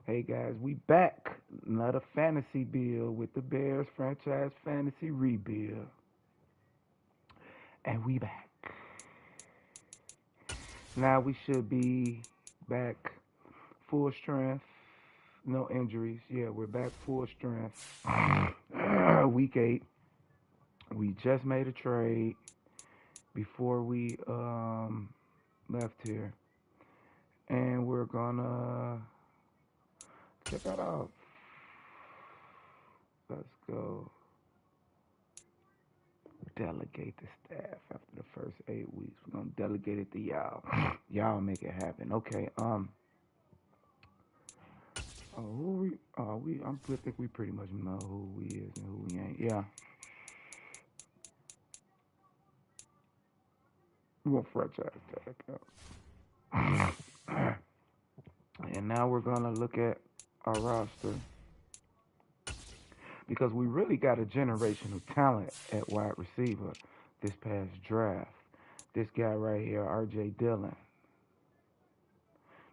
Hey guys, we back. Another fantasy build with the Bears franchise fantasy rebuild. And we back. Now we should be back full strength. No injuries. Yeah, we're back full strength. Week 8. We just made a trade before we left here. And we're gonna check that out. Let's go. Delegate the staff after the first 8 weeks. We're gonna delegate it to y'all. Y'all make it happen. Okay. I think we pretty much know who we is and who we ain't. Yeah. We're gonna franchise tag out. And now we're gonna look at our roster because we really got a generational talent at wide receiver this past draft. This guy right here, R.J. Dillon.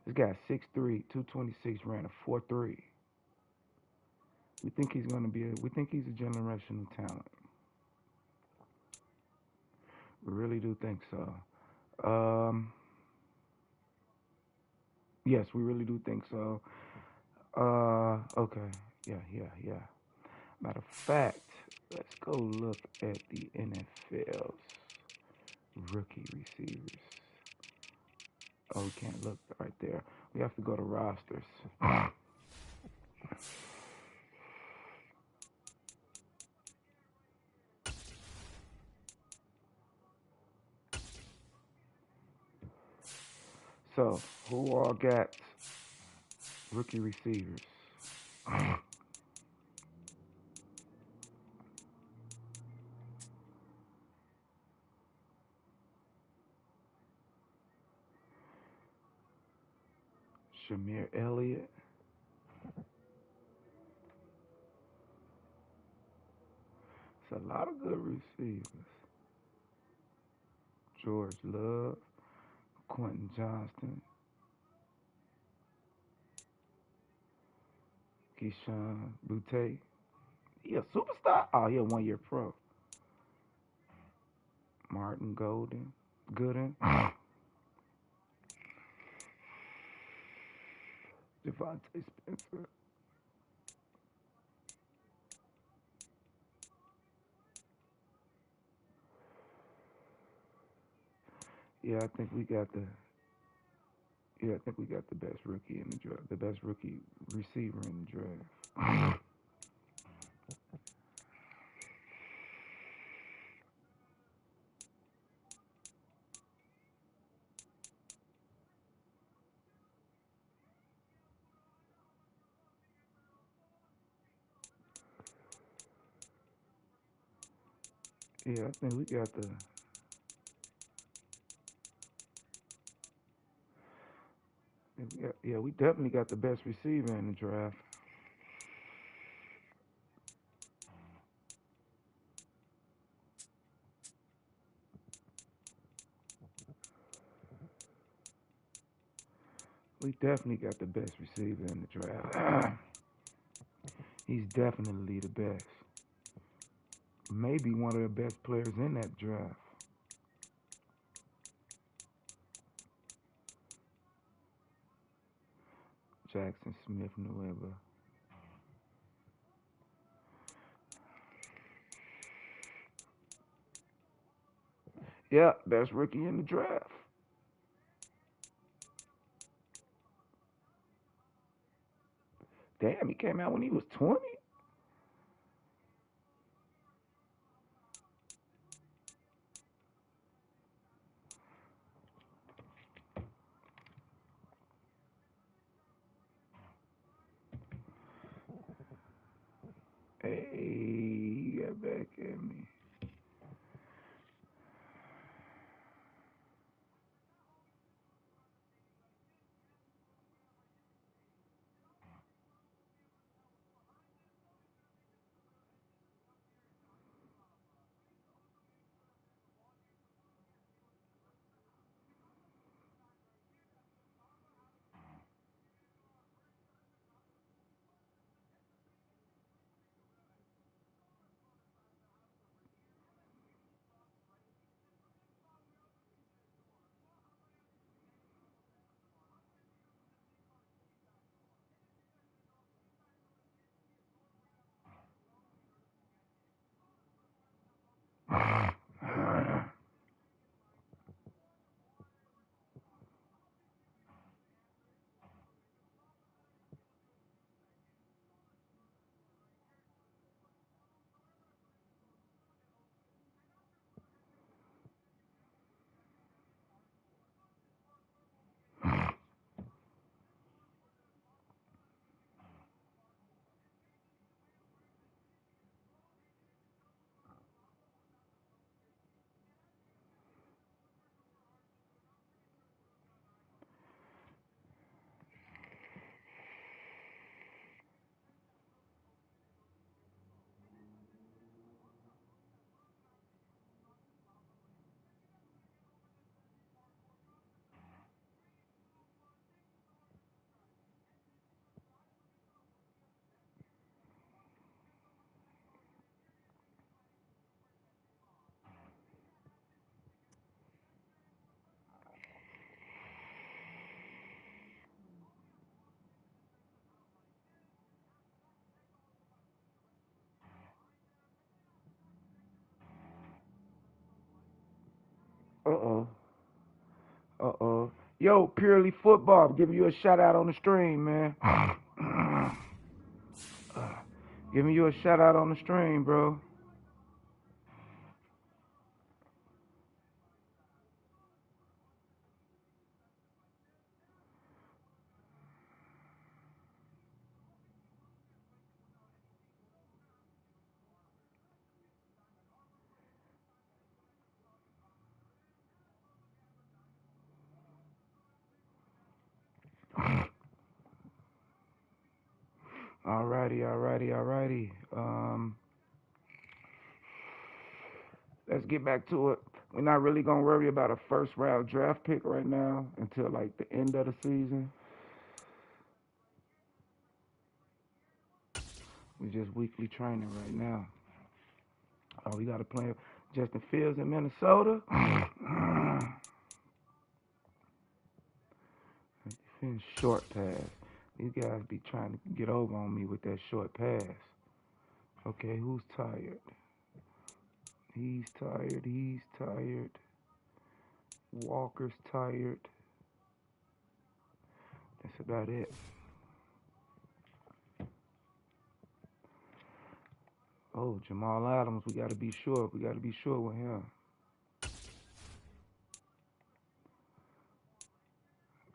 This guy 6'3", 226, ran a 4.3. We think he's a generational talent. We really do think so. Yes, we really do think so. Okay. Yeah. Matter of fact, let's go look at the NFL's rookie receivers. Oh, we can't look right there. We have to go to rosters. So, who all got rookie receivers? Shamir Elliott. It's a lot of good receivers. George Love, Quentin Johnston, Keyshawn Boutte. He a superstar? Oh, he a 1 year pro. Martin Gooden, Devontae Spencer. Yeah, I think we got the I think we got the best rookie in the draft, the best rookie receiver in the draft. Yeah, I think we got the we definitely got the best receiver in the draft. We definitely got the best receiver in the draft. He's definitely the best. Maybe one of the best players in that draft. Jackson Smith Nueva. Yeah, best rookie in the draft. Damn, he came out when he was 20. Hey, he got back at me. Uh-oh. Uh-oh. Yo, Purely Football, I'm giving you a shout out on the stream, man. Giving you a shout out on the stream, bro. Alrighty. Let's get back to it. We're not really gonna worry about a first round draft pick right now until like the end of the season. We're just weekly training right now. Oh, we got to play Justin Fields in Minnesota. Defense short pass. These guys be trying to get over on me with that short pass. Okay, who's tired? He's tired. Walker's tired. That's about it. Oh, Jamal Adams, we got to be sure. We got to be sure with him.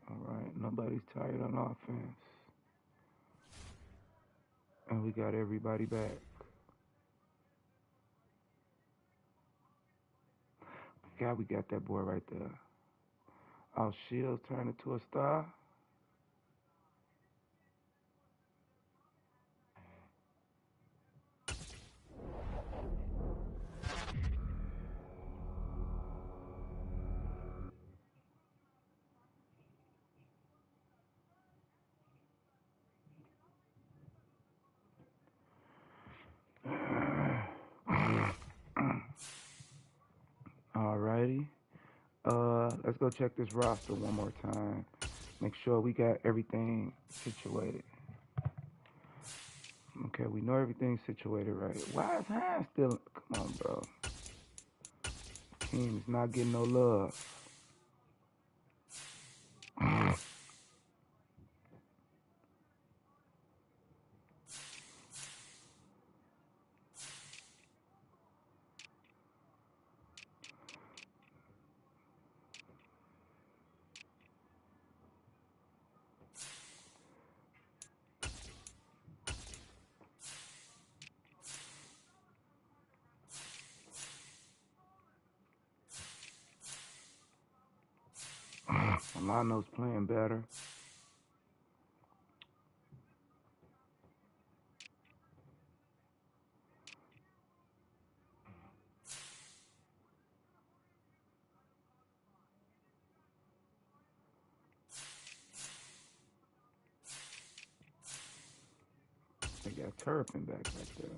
All right, nobody's tired on offense. And we got everybody back. God, we got that boy right there. Our Shields turned into a star. Alrighty. Let's go check this roster one more time. Make sure we got everything situated. Okay, we know everything's situated right. Why is Hines still? Come on, bro. Team's not getting no love. Alano's playing better. They got Turpin back right there.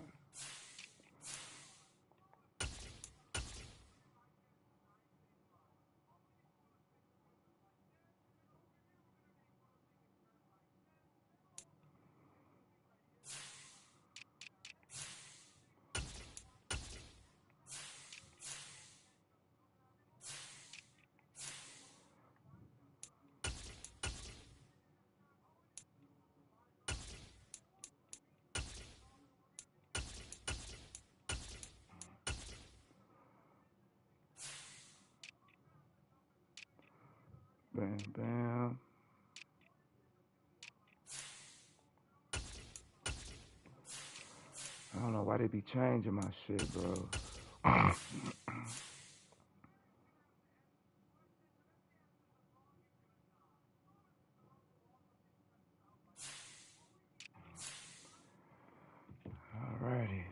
Bam, bam. I don't know why they be changing my shit, bro. Alrighty.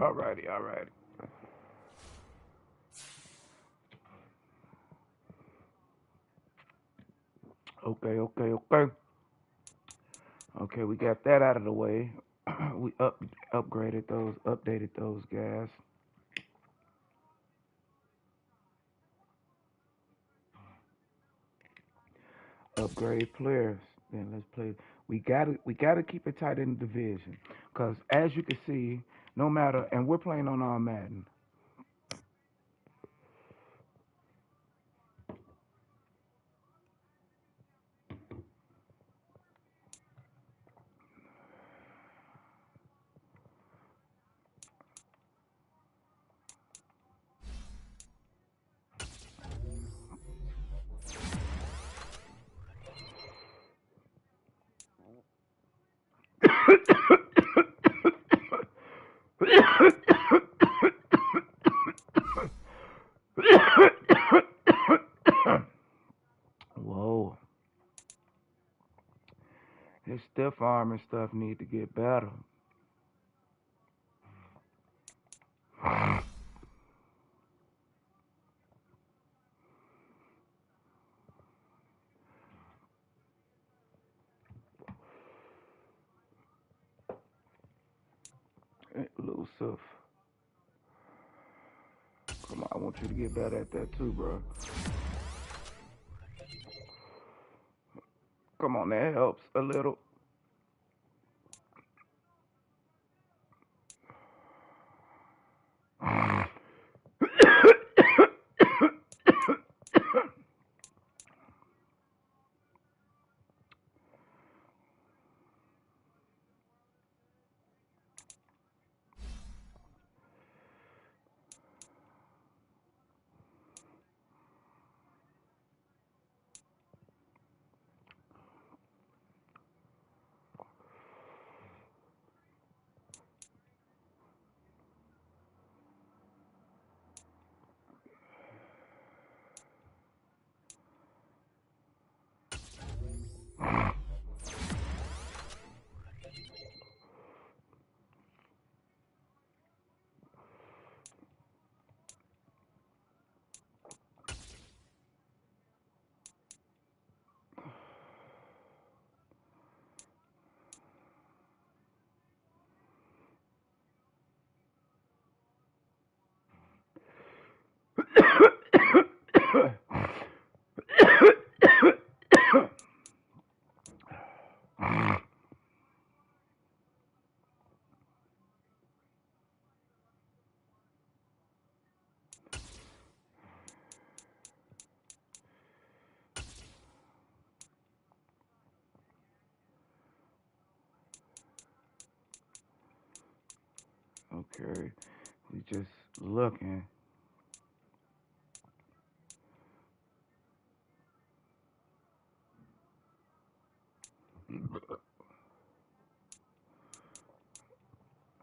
Alrighty, alrighty. Okay, okay, okay. Okay, we got that out of the way. We upgraded those, updated those guys. Upgrade players. Then let's play. We gotta keep it tight in the division, cause as you can see, no matter, and we're playing on our Madden. Whoa, his stiff arm and stuff need to get better. Elusive. Come on, I want you to get better at that too, bro. Come on, that helps a little. Okay, we just looking.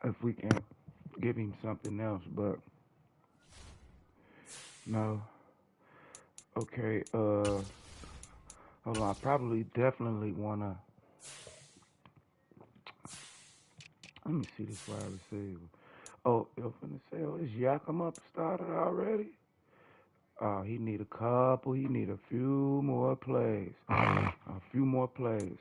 If we can give him something else, but no. Okay, hold on. I probably definitely wanna. Let me see this wide receiver. Oh, I'm finna say, oh, is Yakima started already? Oh, he need a couple. He need a few more plays. A few more plays.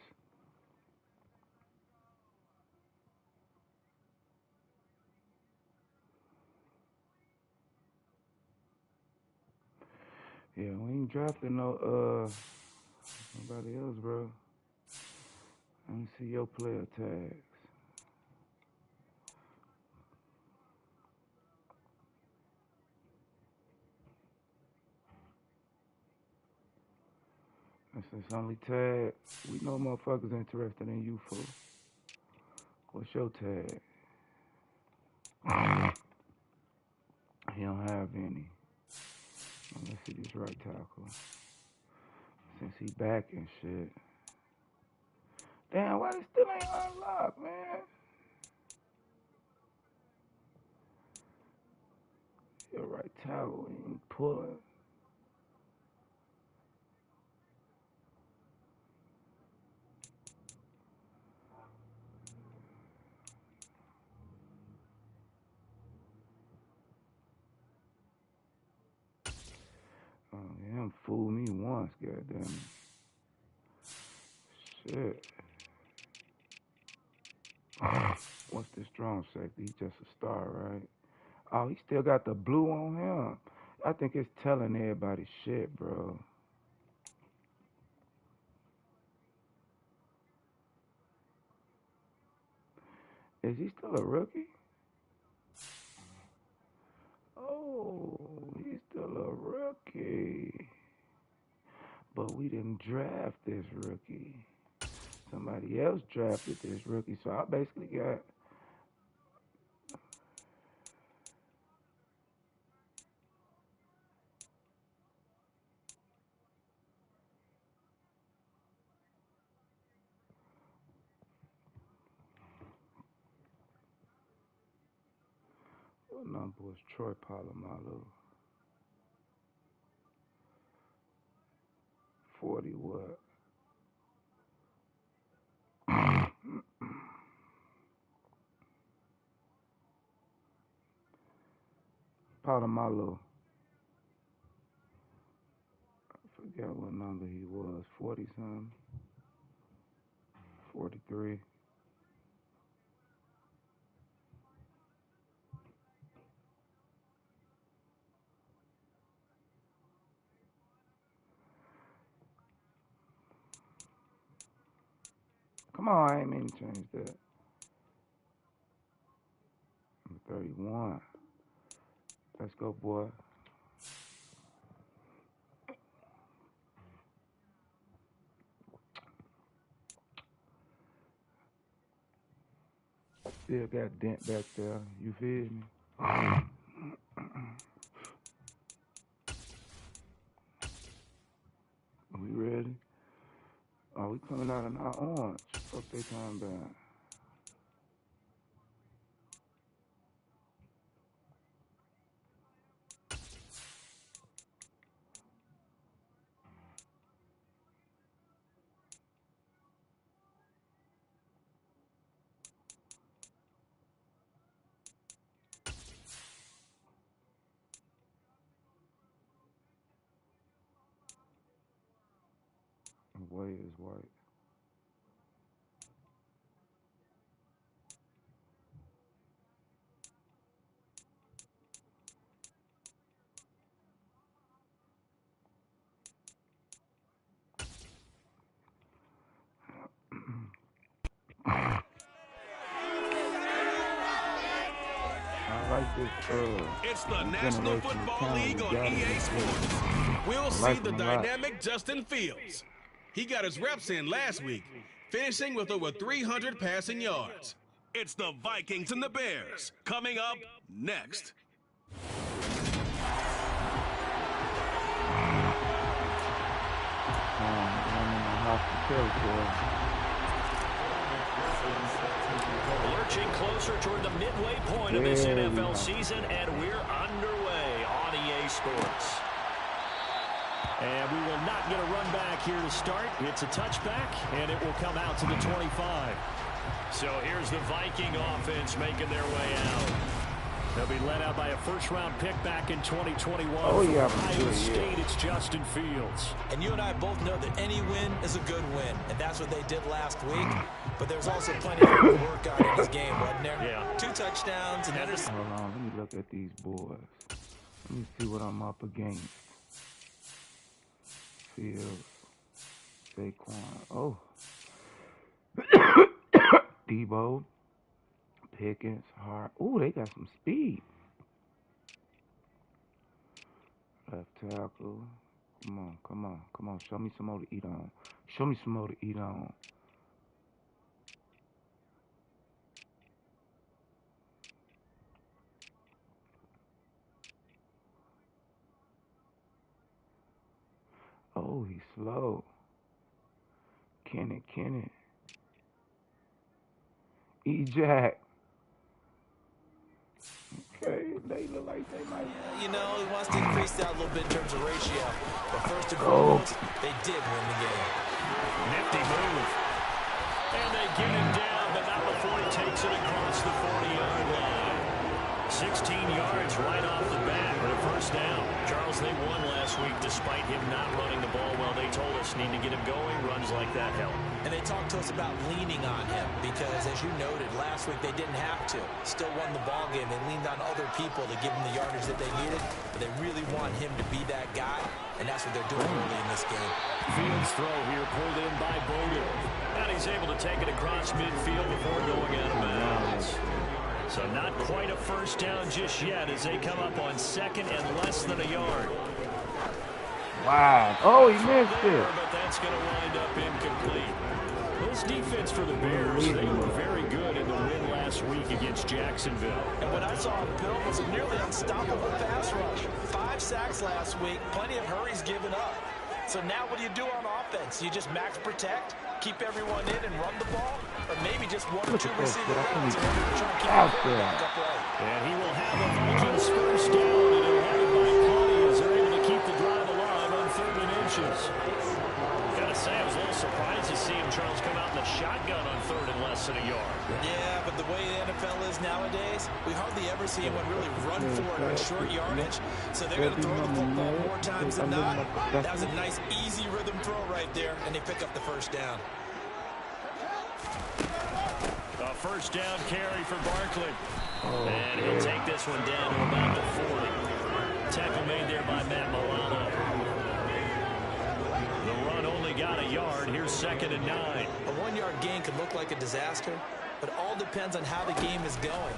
Yeah, we ain't drafting no nobody else, bro. Let me see your player tags. Since it's only tag, we know motherfuckers interested in you, fool. What's your tag? He don't have any. Let's see this right tackle. Since he back and shit. Damn, why they still ain't unlocked, man? Your right tackle ain't pulling. done fooled me once, goddamn. Shit. What's the strong safety? He's just a star, right? Oh, he still got the blue on him. I think it's telling everybody shit, bro. Is he still a rookie? Oh, he's still a rookie. But we didn't draft this rookie. Somebody else drafted this rookie. So I basically got what number was Troy Polamalu? 40 what? Polamalu. I forget what number he was. 40 something. 43. Come on, I ain't mean to change that. Number 31. Let's go, boy. Still got dent back there. You feel me? We ready? Oh, we coming out in our orange. Fuck they talking about? Way is white. I like this. It's the National Football League on EA Sports. We'll see the dynamic Justin Fields. He got his reps in last week, finishing with over 300 passing yards. It's the Vikings and the Bears coming up next. Lurching closer toward the midway point of this NFL season, and we're underway on EA Sports. And we will not get a run back here to start. It's a touchback, and it will come out to the 25. So here's the Viking offense making their way out. They'll be led out by a first-round pick back in 2021. Oh, yeah. Ohio State, it's Justin Fields. And you and I both know that any win is a good win, and that's what they did last week. But there's also plenty of to work on in his game, wasn't there? Yeah. 2 touchdowns and others. Hold on, let me look at these boys. Let me see what I'm up against. Fields, Saquon. Oh. Debo. Pickens, Hart. Ooh, they got some speed. Left tackle. Come on, come on, come on. Show me some more to eat on. Show me some more to eat on. Oh, he's slow. Kenny. E-Jack. Okay, they look like they might. You know, he wants to increase that a little bit in terms of ratio. But first and foremost, they did win the game. Nifty move. And they get him down, but not before he takes it across the 40-yard line. 16 yards right off the bat for a first down. Charles, Bears, they won last week despite him not running the ball well. They told us need to get him going. Runs like that help. And they talked to us about leaning on him because, as you noted, last week they didn't have to. Still won the ball game. They leaned on other people to give them the yardage that they needed, but they really want him to be that guy, and that's what they're doing early in this game. Fields throw here pulled in by Bowden. And he's able to take it across midfield before going out of bounds. So not quite a first down just yet as they come up on second and less than a yard. Wow. Oh, he missed it. But that's going to wind up incomplete. This defense for the Bears, they were very good in the win last week against Jacksonville. And what I saw of Bill was a nearly unstoppable pass rush. 5 sacks last week, plenty of hurries given up. So now what do you do on offense? You just max protect, keep everyone in and run the ball? Or maybe just 1 or 2 receiver runs in order to try to keep the back upright. And he will have the Vikings first down, and he'll have it by Clowney as they're able to keep the drive alive on 3rd and inches. Gotta say, I was a little surprised to see him, Charles, come out in the shotgun on 3rd and less than a yard. Yeah, but the way the NFL is nowadays, we hardly ever see anyone really run for it on short yardage. So they're going to throw the football more times than not. That was a nice, easy rhythm throw right there, and they pick up the first down. A first down carry for Barkley. And he'll take this one down to about the 40. Tackle made there by Matt Milano. The run only got a yard. Here's 2nd and 9. A 1-yard gain could look like a disaster, but all depends on how the game is going.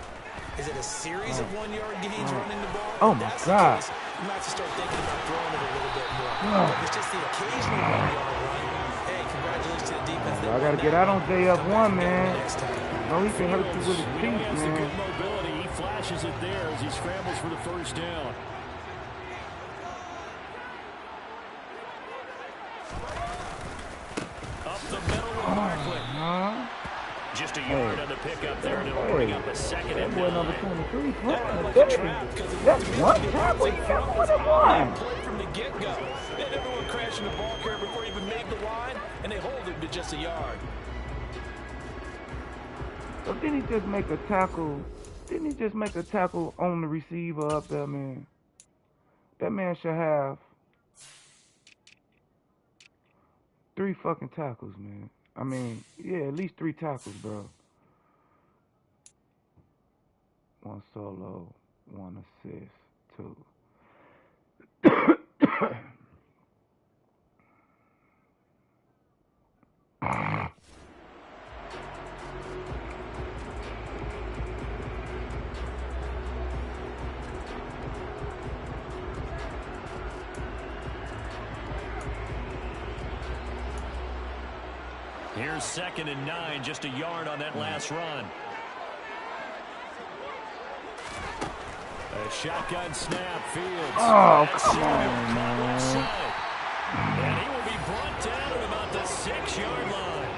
Is it a series of 1-yard gains running the ball? Oh, my God. Case, you might have to start thinking about throwing it a little bit more. If it's just the occasional 1-yard run, hey, congratulations to the defense. I got to get out on JF1, man. No, he can hurt you with his feet, Has a man. good mobility. He flashes it there as he scrambles for the first down. Up the middle with Barkley. Just a yard on the pickup there, and it'll bring up a 2nd and 9. Boy, number 23. That's one tackle. He got more than one. Play from the get-go. They had everyone crashing the ball carrier before he even made the line, and they hold him to just a yard. So didn't he just make a tackle? Didn't he just make a tackle on the receiver up there, man? That man should have 3 fucking tackles, man. I mean, yeah, at least 3 tackles, bro. 1 solo, 1 assist, 2. Here's 2nd and 9, just a yard on that last run. A shotgun snap, Fields. Oh, come on, man. And he will be brought down at about the 6-yard line.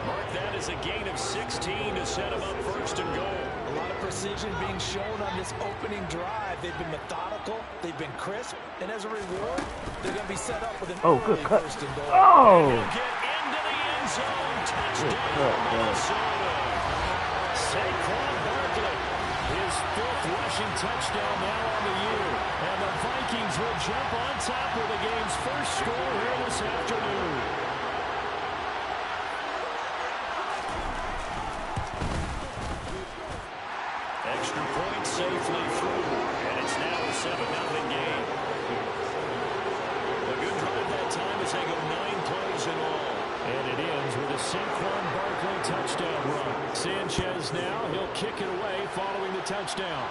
Mark that as a gain of 16 to set him up 1st and goal. A lot of precision being shown on this opening drive. They've been methodical, they've been crisp, and as a reward, they're going to be set up with an good cut. 1st and goal. Oh! Get into the end zone. Touchdown, Minnesota. Saquon Barkley, his 5th rushing touchdown now on the year. And the Vikings will jump on top with the game's first score here this afternoon. Extra point safely through, and it's now a 7-0 game. A good drive that time as they go 9 plays in all. And it ends with a Saquon Barkley touchdown run. Sanchez now, he'll kick it away following the touchdown.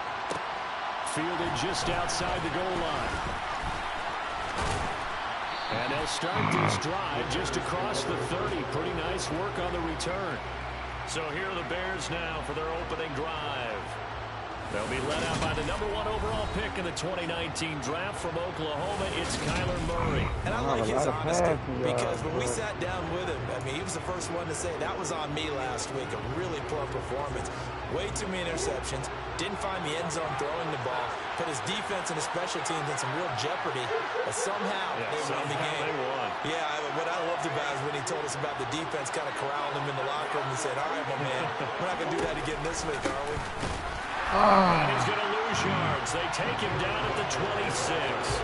Fielded just outside the goal line. And they'll start this drive just across the 30. Pretty nice work on the return. So here are the Bears now for their opening drive. They'll be led out by the number 1 overall pick in the 2019 draft from Oklahoma. It's Kyler Murray. And I like his honesty because when we sat down with him, I mean, he was the first one to say that was on me last week. A really poor performance. Way too many interceptions. Didn't find the end zone throwing the ball. Put his defense and his special teams in some real jeopardy. But somehow they won the game. They won. Yeah, what I loved about it is when he told us about the defense kind of corralling him in the locker room and said, all right, my man, we're not going to do that again this week, are we? And he's going to lose yards. They take him down at the 26.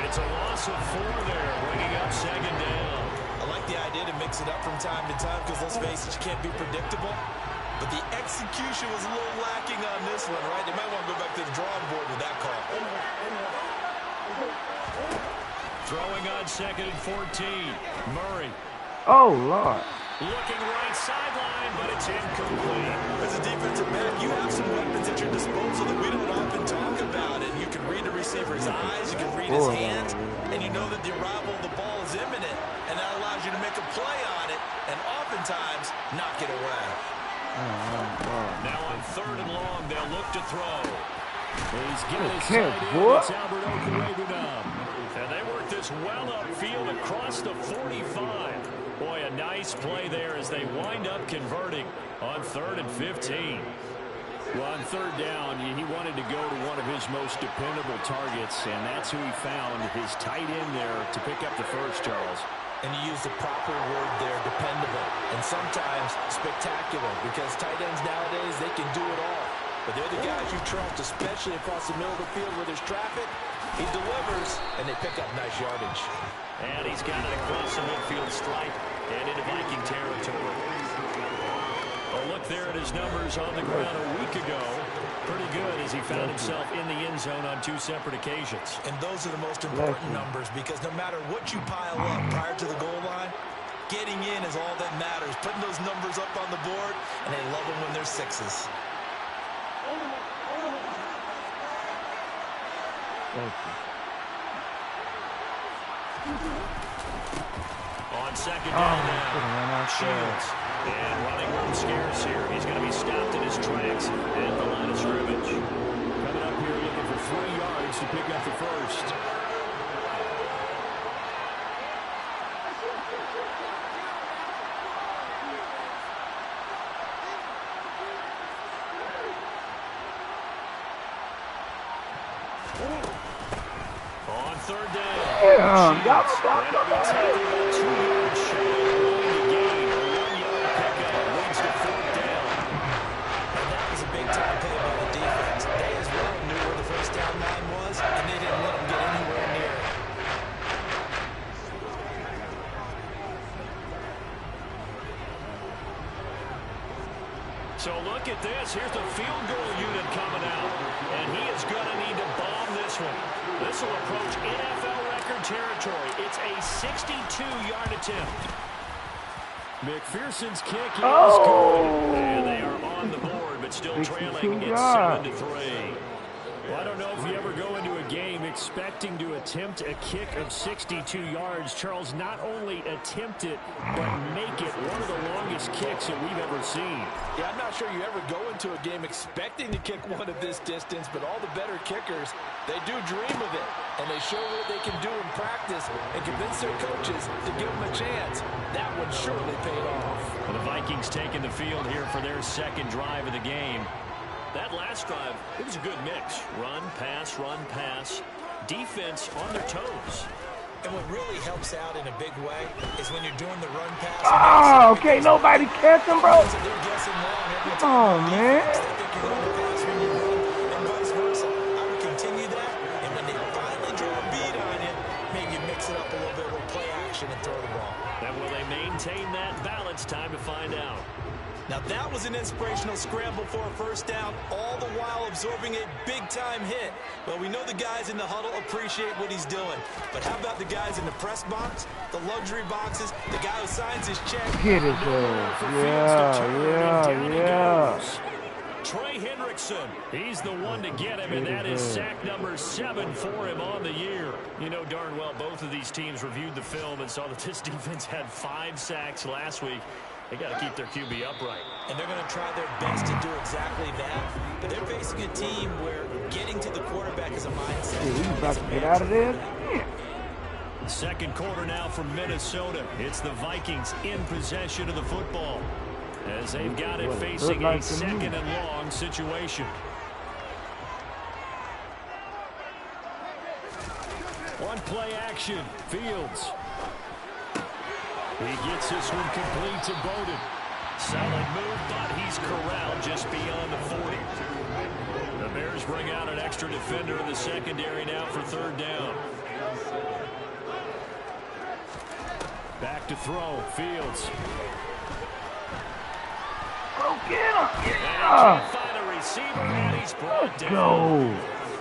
It's a loss of 4 there, bringing up second down. I like the idea to mix it up from time to time because, let's face it, you can't be predictable. But the execution was a little lacking on this one, right? They might want to go back to the drawing board with that call. Throwing on second and 14. Murray. Oh, Lord. Looking right sideline, but it's incomplete. As a defensive back, you have some weapons at your disposal that we don't often talk about. And you can read the receiver's eyes, you can read his hands, and you know that the arrival of the ball is imminent. And that allows you to make a play on it, and oftentimes knock it away. Now on third and long, they'll look to throw. He's getting his catch, side boy. in. It's Albert Okwuegbunam. And they work this well upfield across the 45. Boy, a nice play there as they wind up converting on 3rd and 15. Well, on third down, he wanted to go to one of his most dependable targets, and that's who he found, his tight end there, to pick up the first, Charles. And you use the proper word there, dependable, and sometimes spectacular, because tight ends nowadays, they can do it all. But they're the guys you trust, especially across the middle of the field where there's traffic. He delivers, and they pick up nice yardage. And he's got it across the midfield stripe and into Viking territory. A look there at his numbers on the ground a week ago. Pretty good as he found himself in the end zone on 2 separate occasions. And those are the most important numbers, because no matter what you pile up prior to the goal line, getting in is all that matters. Putting those numbers up on the board, and they love them when they're 6s. On second down now, Shields. And running room scarce here. He's going to be stopped in his tracks at the line of scrimmage. Coming up here looking for 3 yards to pick up the first. On third down. Damn, That'll be taken about 2 yards shy of the gain. A 1-yard pickup leads to 4th down. And that was a big-time play by the defense. They as well knew where the first down line was, and they didn't let them get anywhere near it. So look at this. Here's the field goal unit coming out. And he is going to need to bomb this one. This will approach NFL record territory. It's a 62-yard attempt. McPherson's kick is good. And they are on the board, but still trailing. It's 7-3. Well, I don't know if you ever go into a game expecting to attempt a kick of 62 yards. Charles, not only attempt it, but make it one of the longest kicks that we've ever seen. Yeah, I'm not sure you ever go into a game expecting to kick one of this distance, but all the better kickers, they do dream of it, and they show what they can do in practice and convince their coaches to give them a chance. That one surely paid off. Well, the Vikings taking the field here for their second drive of the game. That last drive, it was a good mix. Run, pass, defense on their toes. And what really helps out in a big way is when you're doing the run pass. Oh, okay, nobody catch him, bro. They're guessing wrong every Come on, man. They think you're going to pass when you run, and vice versa. I would continue that, and when they finally draw a beat on you, maybe mix it up a little bit with play action and throw the ball. And will they maintain that balance? Time to find out. Now that was an inspirational scramble for a first down, all the while absorbing a big-time hit. Well, we know the guys in the huddle appreciate what he's doing. But how about the guys in the press box, the luxury boxes, the guy who signs his check? Hit his ass. Yeah. Trey Hendrickson, he's the one to get him, and that is sack number 7 for him on the year. You know darn well both of these teams reviewed the film and saw that this defense had 5 sacks last week. They got to keep their QB upright. And they're going to try their best to do exactly that. But they're facing a team where getting to the quarterback is a mindset. He's about to get out of there. Second quarter now from Minnesota. It's the Vikings in possession of the football, as they've got it facing a second and long situation. One play action. Fields. He gets this one complete to Bowden. Solid move, but he's corralled just beyond the 40. The Bears bring out an extra defender in the secondary now for third down. Back to throw. Fields. Go get him. And he Yeah. can't find a receiver, and he's brought down. Go.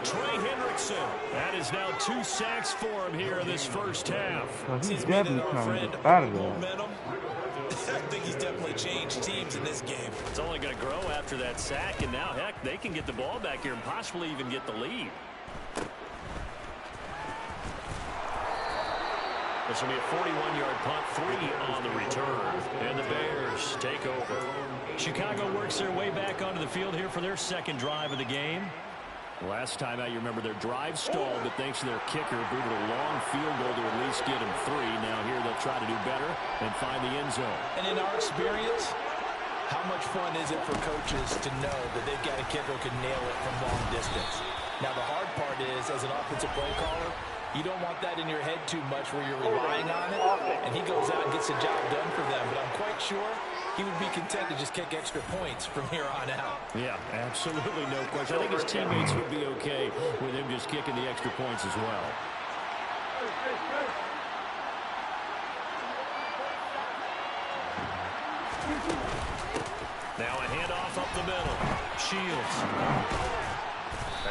Trey Hendrickson. That is now 2 sacks for him here in this first half. He's definitely trying to get out of there. Momentum. I think he's definitely changed teams in this game. It's only going to grow after that sack, and now, heck, they can get the ball back here and possibly even get the lead. This will be a 41-yard punt, 3 on the return. And the Bears take over. Chicago works their way back onto the field here for their second drive of the game. Last time out, you remember their drive stalled, but thanks to their kicker, booted a long field goal to at least get them 3. Now here they'll try to do better and find the end zone. And in our experience, how much fun is it for coaches to know that they've got a kicker who can nail it from long distance? Now, the hard part is, as an offensive play caller, you don't want that in your head too much where you're relying on it, and he goes out and gets the job done for them. But I'm quite sure he would be content to just kick extra points from here on out. Yeah, absolutely no question. I think his teammates would be okay with him just kicking the extra points as well. Now a handoff up the middle. Shields.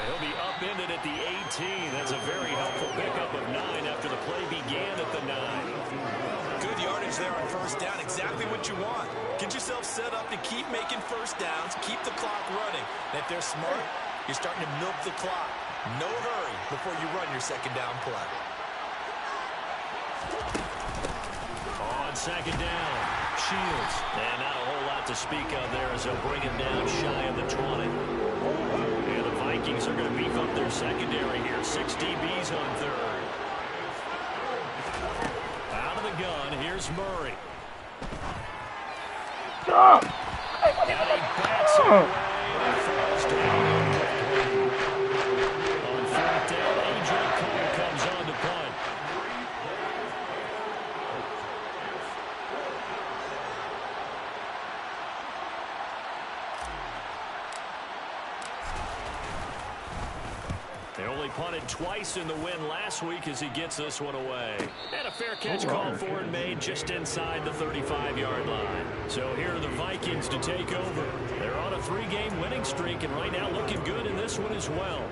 He'll be upended at the 18. That's a very helpful pickup of 9 after the play began at the 9. Good yardage there on first down. Exactly what you want. Get yourself set up to keep making first downs, keep the clock running. And if they're smart, you're starting to milk the clock. No hurry before you run your second down play. On second down, Shields. And not a whole lot to speak of there as they'll bring him down shy of the 20. And the Vikings are going to beef up their secondary here. 6 DBs on third. Out of the gun, here's Murray. Stop. And he bats it away and falls down. On fourth down, A.J. Cole comes on to punt. They only punted twice in the win last week as he gets this one away. And a fair catch called for and made just inside the 35-yard line. So here are the Vikings to take over. They're on a 3-game winning streak and right now looking good in this one as well.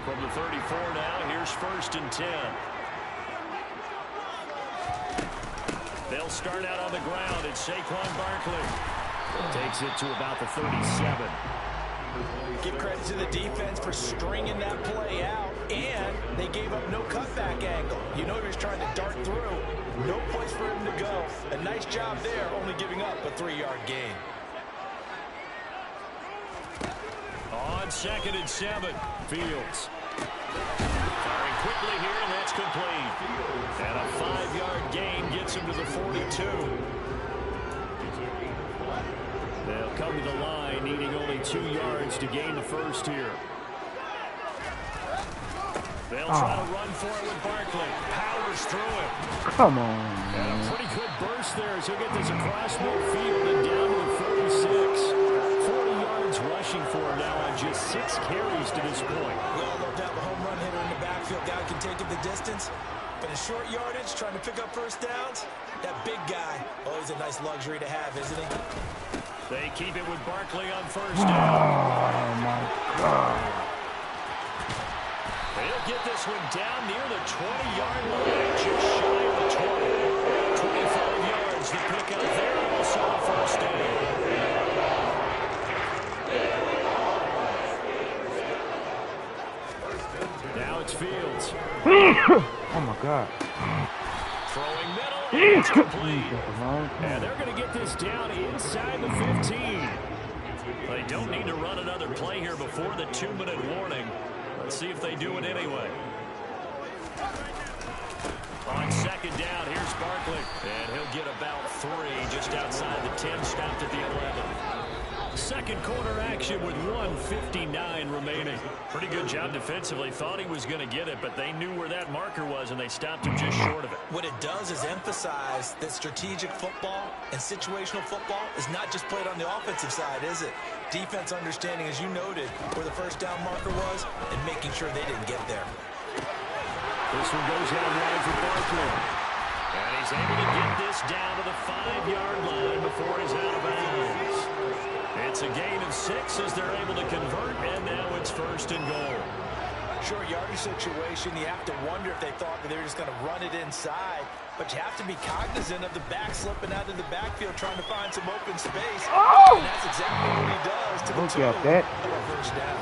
From the 34 now, here's 1st and 10. They'll start out on the ground. It's Saquon Barkley. Takes it to about the 37. Give credit to the defense for stringing that play out, and they gave up no cutback angle. You know he was trying to dart through. No place for him to go. A nice job there, only giving up a 3-yard gain. On 2nd and 7, Fields. Firing quickly here, and that's complete. And a 5-yard gain gets him to the 42. They'll come to the line, needing only 2 yards to gain the first here. They'll try to run for it with Barkley. Powers through it. Come on, man. And a pretty good burst there as he'll get this across midfield and down to the 46. 40 yards rushing for him now on just 6 carries to this point. We all love to have a home run hitter in the backfield. Guy can take it the distance. But in short yardage, trying to pick up first downs, that big guy, always a nice luxury to have, isn't he? They keep it with Barkley on first down. Oh, my God. They'll get this one down near the 20-yard line, just shy of the 20. 25 yards to pick up there, also a first down. Now it's Fields. Oh, my God. Throwing middle, it's complete. And And they're going to get this down inside the 15. They don't need to run another play here before the 2-minute warning. Let's see if they do it anyway. On second down, here's Barkley. And he'll get about 3 just outside the 10, stopped at the 11. Second quarter action with 1:59 remaining. Pretty good job defensively. Thought he was going to get it, but they knew where that marker was, and they stopped him just short of it. What it does is emphasize that strategic football and situational football is not just played on the offensive side, is it? Defense understanding, as you noted, where the first down marker was and making sure they didn't get there. This one goes out wide for Barkley. And he's able to get this down to the 5-yard line before he's out of bounds. It's a gain of 6 as they're able to convert, and now it's 1st and goal. Short yardage situation, you have to wonder if they thought that they were just going to run it inside, but you have to be cognizant of the back slipping out of the backfield trying to find some open space. Oh! And that's exactly what he does to the Look at that. of a first down.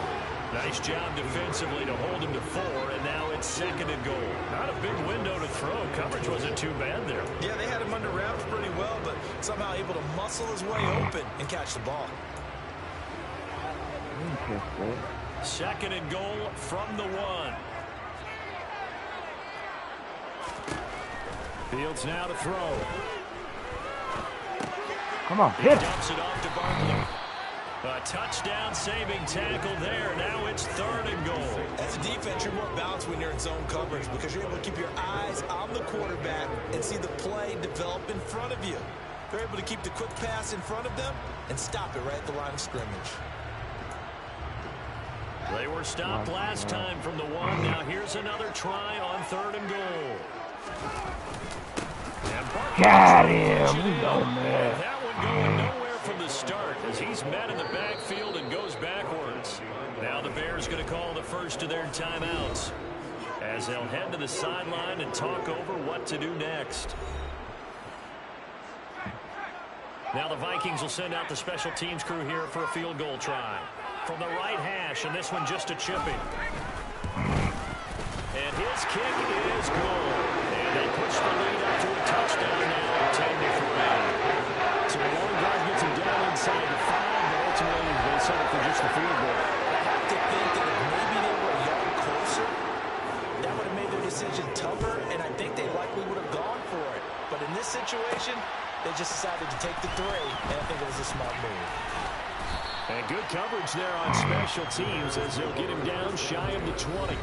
Nice job defensively to hold him to 4, and now it's 2nd and goal. Not a big window to throw. Coverage wasn't too bad there. Yeah, they had him under wraps pretty well, but somehow able to muscle his way open and catch the ball. 2nd and goal from the 1. Fields now to throw. Come on, hit. Dumps it off to Barkley. A touchdown saving tackle there. Now it's 3rd and goal. As a defense, you're more balanced when you're in zone coverage because you're able to keep your eyes on the quarterback and see the play develop in front of you. They're able to keep the quick pass in front of them and stop it right at the line of scrimmage. They were stopped last time from the 1. Now here's another try on 3rd and goal. Got him. No, man. That one going nowhere from the start as he's met in the backfield and goes backwards. Now the Bears going to call the first of their timeouts as they'll head to the sideline and talk over what to do next. Now the Vikings will send out the special teams crew here for a field goal try. From the right hash, and this one just a chipping. And his kick is good. And they push the lead up to a touchdown now, 10-3. So the long drive gets him down inside the 5, but ultimately they settle for just a field goal. I have to think that if maybe they were a yard closer, that would have made their decision tougher, and I think they likely would have gone for it. But in this situation, they just decided to take the 3, and I think it was a smart move. And good coverage there on special teams as they'll get him down shy of the 20.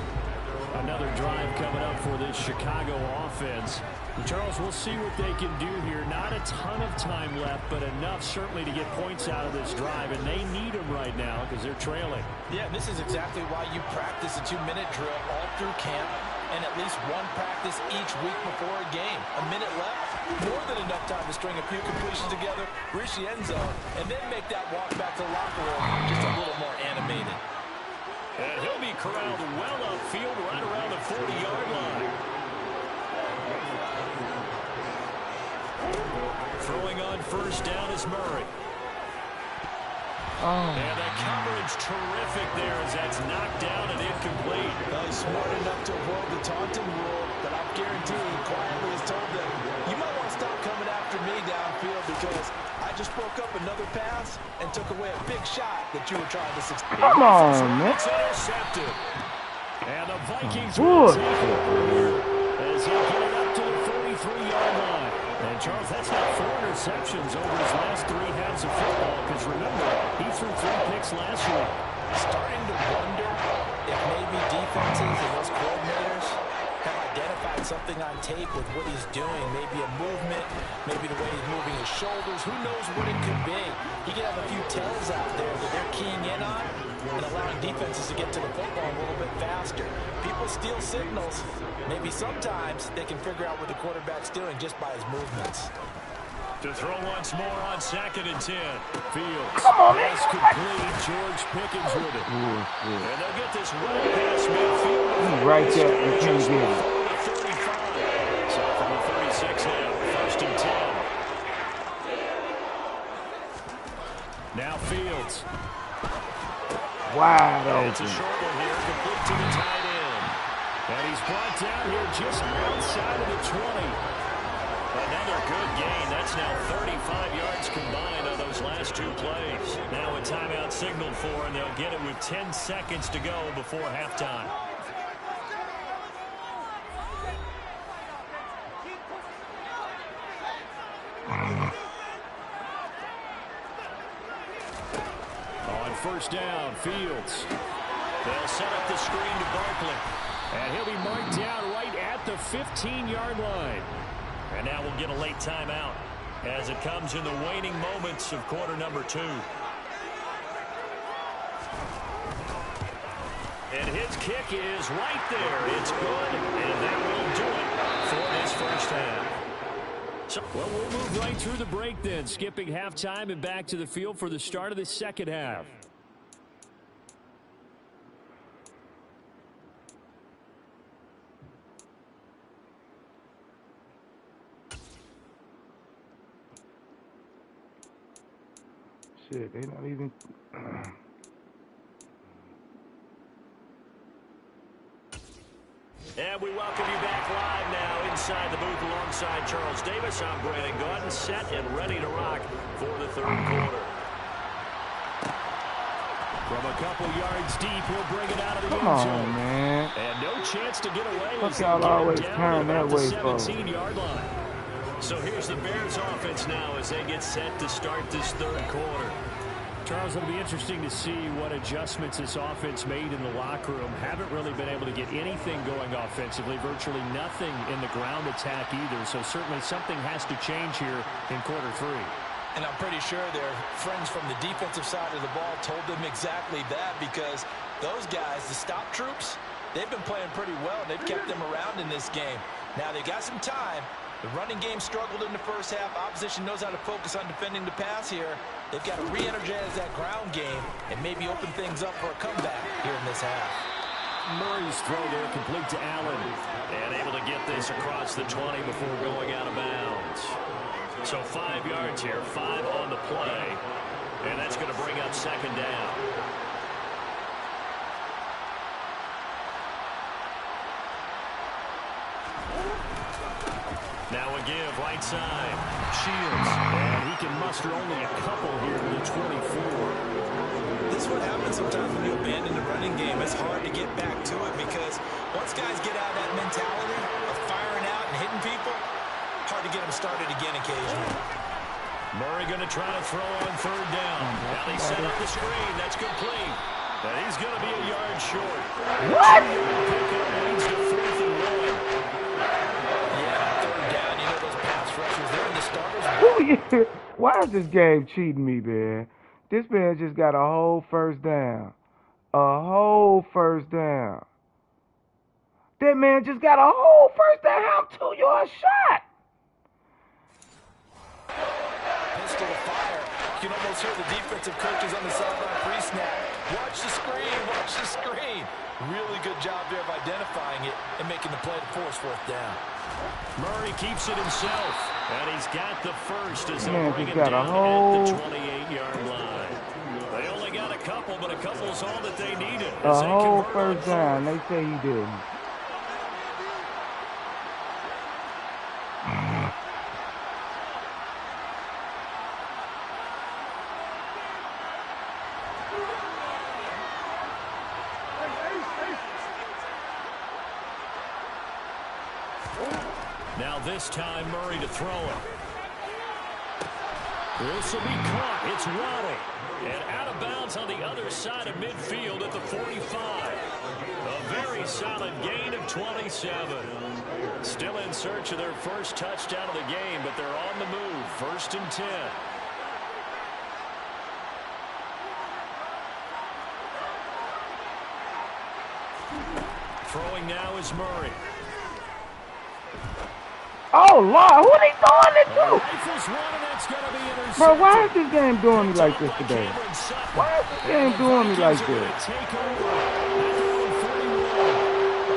Another drive coming up for this Chicago offense. And Charles, we'll see what they can do here. Not a ton of time left, but enough certainly to get points out of this drive, and they need them right now because they're trailing. Yeah, this is exactly why you practice a 2-minute drill all through camp and at least one practice each week before a game. A minute left, more than enough time to string a few completions together, reach the end zone, and then make that walk back to the locker room just a little more animated. And he'll be corralled well upfield right around the 40-yard line. Throwing on first down is Murray. And the coverage terrific there as that's knocked down and incomplete. Well, he's smart enough to avoid the taunting rule, but I'm guaranteeing quietly has told them, you might want to stop coming after me downfield because I just broke up another pass and took away a big shot that you were trying to succeed. Come on, man. It's intercepted. And the Vikings will take it as he'll get it up to the 43-yard line. And, Charles, that's not 4 interceptions over his last 3 halves of football because, remember, he threw 3 picks last week. Starting to wonder if maybe defenses and those coordinators have identified something on tape with what he's doing. Maybe a movement, maybe the way he's moving his shoulders. Who knows what it could be? He could have a few tells out there that they're keying in on and allowing defenses to get to the football a little bit faster. People steal signals. Maybe sometimes they can figure out what the quarterback's doing just by his movements. To throw once more on 2nd and 10. Fields. Come on, man. Pass complete. George Pickens with it. And they'll get this running pass midfield. He's right there. You can't get it. 35. So from the 36 now. 1st and 10. Now Fields. Wide It's a open. short one here. Complete to the tight end. And he's brought down here just outside of the 20. Another good gain. That's now 35 yards combined on those last 2 plays. Now a timeout signaled for, and they'll get it with 10 seconds to go before halftime. On first down, Fields. They'll set up the screen to Barkley. And he'll be marked down right at the 15-yard line. And now we'll get a late timeout as it comes in the waning moments of quarter number 2. And his kick is right there. It's good, and that will do it for this first half. Well, we'll move right through the break then, skipping halftime and back to the field for the start of the second half. Shit, they not even... And we welcome you back live now inside the booth alongside Charles Davis. I'm Brandon Gaudin, set and ready to rock for the third quarter. From a couple yards deep, he'll bring it out of the end zone. Man. And no chance to get away. Fuck y'all always turn that way, folks. 17-yard line. So here's the Bears offense now as they get set to start this third quarter. Charles, it'll be interesting to see what adjustments this offense made in the locker room. Haven't really been able to get anything going offensively, virtually nothing in the ground attack either. So certainly something has to change here in quarter three. And I'm pretty sure their friends from the defensive side of the ball told them exactly that, because those guys, the stop troops, they've been playing pretty well. They've kept them around in this game. Now they got some time. The running game struggled in the first half. Opposition knows how to focus on defending the pass here. They've got to re-energize that ground game and maybe open things up for a comeback here in this half. Murray's throw there complete to Allen. And able to get this across the 20 before going out of bounds. So 5 yards here, 5 on the play. And that's going to bring up second down. Now a give, right side. Shields. And he can muster only a couple here to the 24. This is what happens sometimes when you abandon the running game. It's hard to get back to it, because once guys get out of that mentality of firing out and hitting people, hard to get them started again occasionally. Murray going to try to throw on third down. Now they set up the screen. That's complete. And he's going to be a yard short. What? Pickup leads to 4th and 1. Why is this game cheating me, man? This man just got a whole first down. A whole first down. That man just got a whole first down. How 2-yard shot? Pistol to fire. You can almost hear the defensive coaches on the sideline pre-snap. Watch the screen. Watch the screen. Really good job there of identifying it and making the play to force 4th down. Murray keeps it himself, and he's got the first as they bring him got down a whole... at the 28-yard line. They only got a couple, but a couple's all that they needed. A whole first down. They say he didn't. Now this time Murray to throw it. This will be caught. It's Waddle. And out of bounds on the other side of midfield at the 45. A very solid gain of 27. Still in search of their first touchdown of the game, but they're on the move. 1st and 10. Throwing now is Murray. Oh, Lord, who are they throwing it to? Bro, why is this game doing me like this today? Why is this game doing me like this? I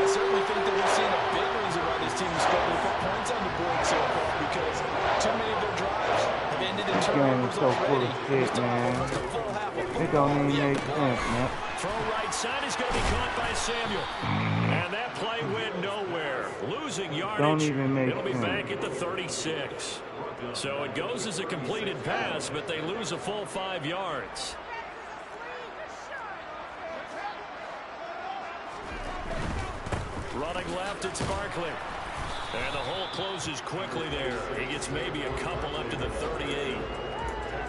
certainly think that we've seen a big reason why this team is struggling to put points on the board so far, because too many of their drives have ended in turnovers already. Shit, man. It don't even make sense, man. Throw right side is going to be caught by Samuel. And that play went nowhere. Losing yardage. Don't even make It'll be sense. back at the 36. So it goes as a completed pass, but they lose a full 5 yards. Running left, it's Barkley. And the hole closes quickly there. He gets maybe a couple up to the 38.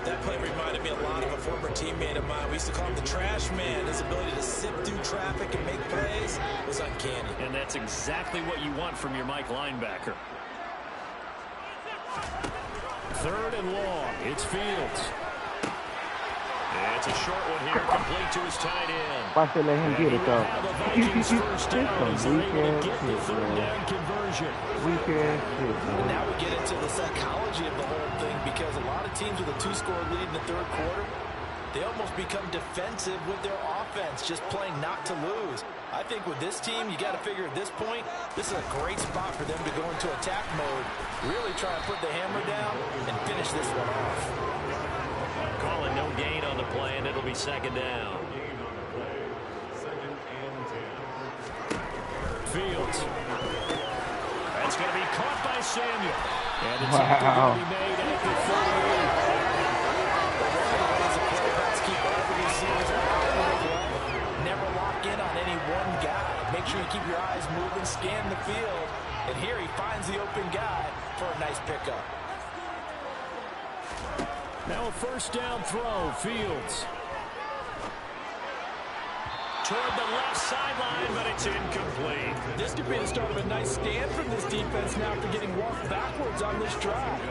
That play reminded me a lot of a former teammate of mine. We used to call him the trash man. His ability to sift through traffic and make plays was uncanny. And that's exactly what you want from your Mike linebacker. 3rd and long. It's Fields. And That's a short one here, complete to his tight end. Watch they let him get it, though. The Vikings first down as they're able to get the third down conversion. Weak ass shit, man. Now we get into the psychology of the whole thing, because a lot of teams with a 2-score lead in the third quarter, they almost become defensive with their offense, just playing not to lose. I think with this team, you got to figure at this point, this is a great spot for them to go into attack mode, really try to put the hammer down and finish this one off. Calling no gain on the play, and it'll be second down. Fields. That's going to be caught by Samuel. And it's going to be made at the 48. Never lock in on any one guy. Make sure you keep your eyes moving, scan the field, and here he finds the open guy for a nice pickup. Now a first down throw, Fields. Toward the left sideline, but it's incomplete. This could be the start of a nice stand from this defense now after getting walked backwards on this drive.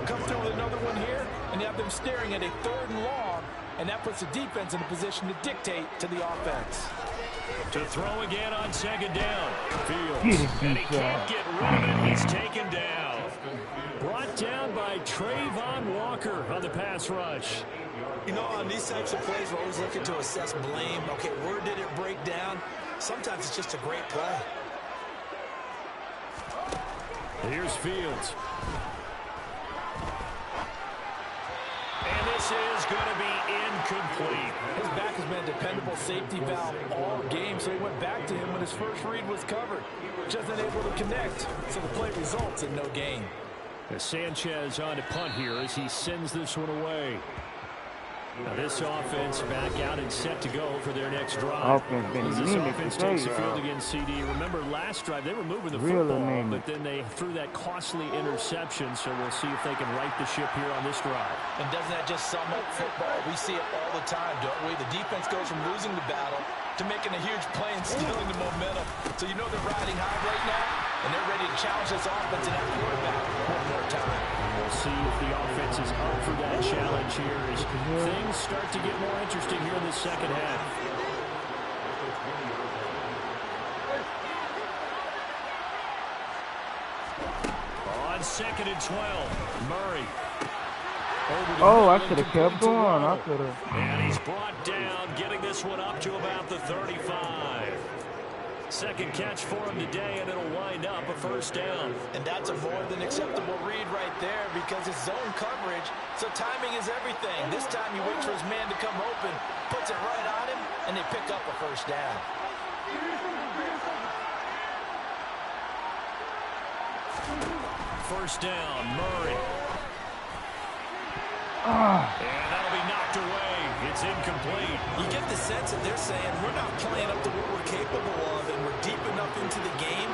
Come through with another one here, and you have them staring at a 3rd and long, and that puts the defense in a position to dictate to the offense. To throw again on second down. Fields. And he can't get rid of it. He's taken down. Brought down by Trayvon Walker on the pass rush. You know, on these types of plays, we're always looking to assess blame. Okay, where did it break down? Sometimes it's just a great play. Here's Fields. And this is going to be incomplete. His back has been a dependable safety valve all game, so he went back to him when his first read was covered. Just unable to connect, so the play results in no gain. Sanchez on to punt here as he sends this one away. Now this offense back out and set to go for their next drive. This offense takes the field against CD. Remember last drive they were moving the football, but then they threw that costly interception, so we'll see if they can right the ship here on this drive. And doesn't that just sum up football? We see it all the time, don't we? The defense goes from losing the battle to making a huge play and stealing the momentum. So you know they're riding high right now, and they're ready to challenge this offense and that quarterback one more time. We'll see if the offense is up for that challenge here as things start to get more interesting here in the second half. On 2nd and 12, Murray. Oh, I should have kept going. I could have. And he's brought down, getting this one up to about the 35. Second catch for him today, and it'll wind up a first down. And that's a more than acceptable read right there because it's zone coverage, so timing is everything. This time he waits for his man to come open, puts it right on him, and they pick up a first down. First down, Murray. And that'll be knocked away. It's incomplete. You get the sense that they're saying we're not playing up to what we're capable of, and we're deep enough into the game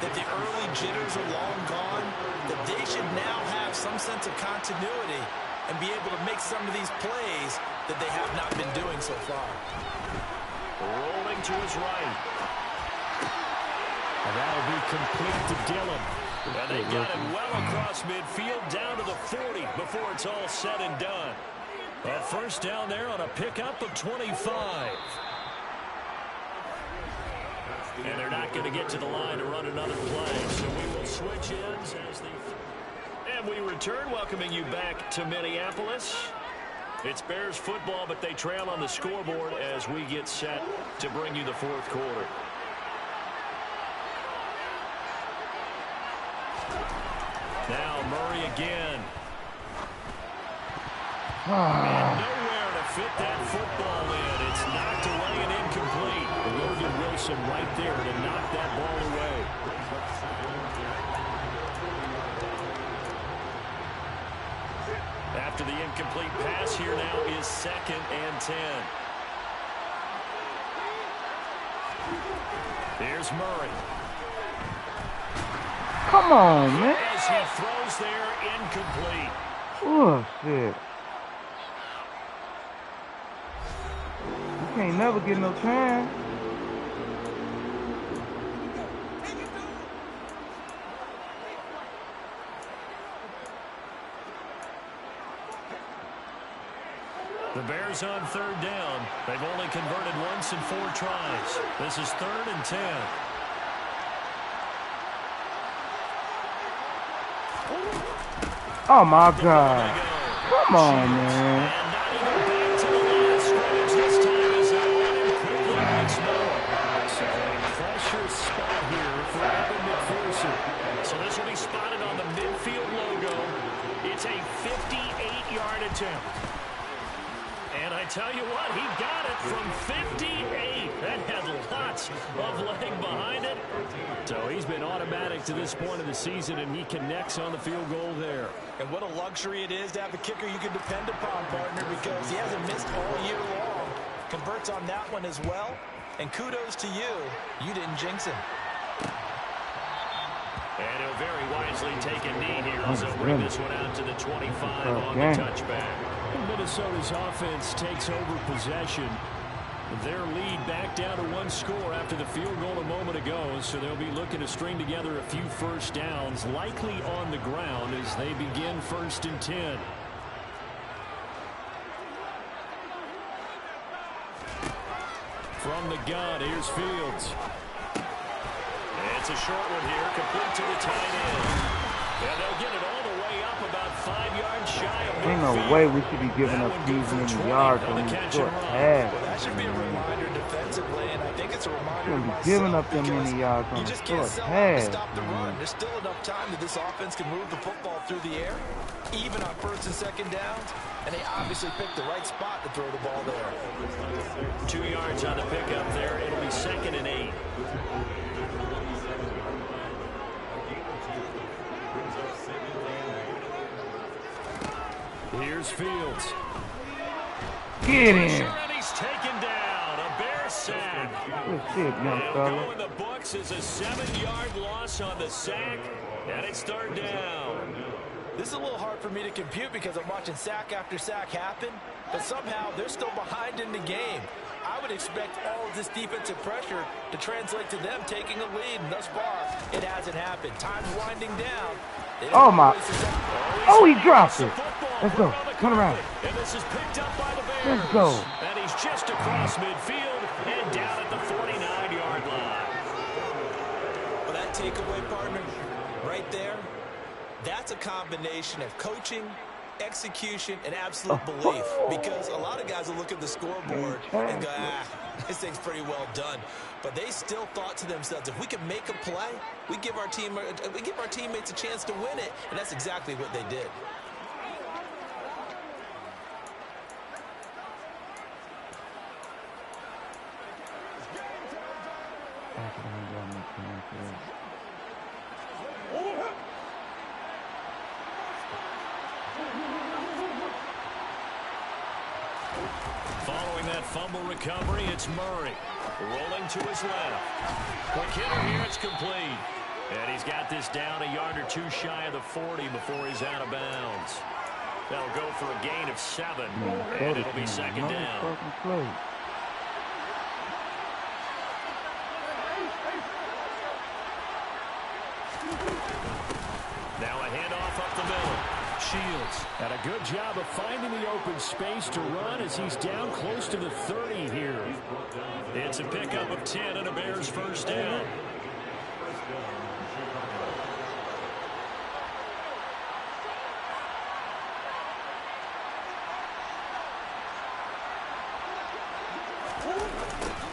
that the early jitters are long gone, that they should now have some sense of continuity and be able to make some of these plays that they have not been doing so far. Rolling to his right. And that'll be complete to Dillon. And they got it well across midfield down to the 40 before it's all said and done. A first down there on a pickup of 25. And they're not going to get to the line to run another play. So we will switch ends as the... And we return, welcoming you back to Minneapolis. It's Bears football, but they trail on the scoreboard as we get set to bring you the fourth quarter. Now Murray again. And nowhere to fit that football in. It's knocked away and incomplete. Logan Wilson right there to knock that ball away. After the incomplete pass, here now is 2nd and 10. Here's Murray. Come on, man. As he throws there, incomplete. Oh, shit. You can't never get no time. The Bears is on 3rd down. They've only converted once in 4 tries. This is 3rd and 10. Oh, my God. Come on, man. And not even back to the line of scrimmage this time as they run him quickly once more. So a pressure spot here for Evan McPherson. So this will be spotted on the midfield logo. It's a 58-yard attempt. And I tell you what, he got it from 58. That had lots of leg behind it. So he's been automatic to this point of the season, and he connects on the field goal there. And what a luxury it is to have a kicker you can depend upon, partner, because he hasn't missed all year long. Converts on that one as well. And kudos to you. You didn't jinx him. And he'll very wisely take a knee here as he'll bring this one out to the 25 on the touchback. Minnesota's offense takes over possession. Their lead back down to 1 score after the field goal a moment ago, so they'll be looking to string together a few first downs, likely on the ground as they begin 1st and 10. From the gun, here's Fields. It's a short one here, complete to the tight end. And they'll get it all the way up about 5 yards shy of midfield. Ain't no way we should be giving up these many yards on these short pass. Well, that should be a reminder defensively, and I think it's a reminder Shouldn't to be myself giving up that many yards on you a just can't short sell out pass. to stop the run. There's still enough time that this offense can move the football through the air, even on 1st and 2nd downs, and they obviously picked the right spot to throw the ball there. 2 yards on the pickup there. It'll be 2nd and 8. Here's Fields. Get in. And he's taken down. A Bear sack. Good shit, young It'll fella. go in the books as a 7-yard loss on the sack, and it's 3rd down. This is a little hard for me to compute because I'm watching sack after sack happen, but somehow they're still behind in the game. I would expect all of this defensive pressure to translate to them taking a lead, and thus far, it hasn't happened. Time's winding down. Oh, my. Oh, he dropped it. Let's go. Turn around. And this is picked up by the Bears. Let's go. And he's just across midfield and down at the 49-yard line. Well, that takeaway, partner, right there, that's a combination of coaching, execution, and absolute belief. Because a lot of guys will look at the scoreboard and go, this thing's pretty well done. But they still thought to themselves, if we can make a play, we give our teammates a chance to win it. And that's exactly what they did. Following that fumble recovery, it's Murray. Rolling to his left. Quick hitter here, it's complete. And he's got this down a yard or 2 shy of the 40 before he's out of bounds. That'll go for a gain of 7, and it'll be 2nd down. Now a handoff up the middle. Shields had a good job of finding the open space to run as he's down close to the 30 here. It's a pickup of 10 and a Bears 1st down.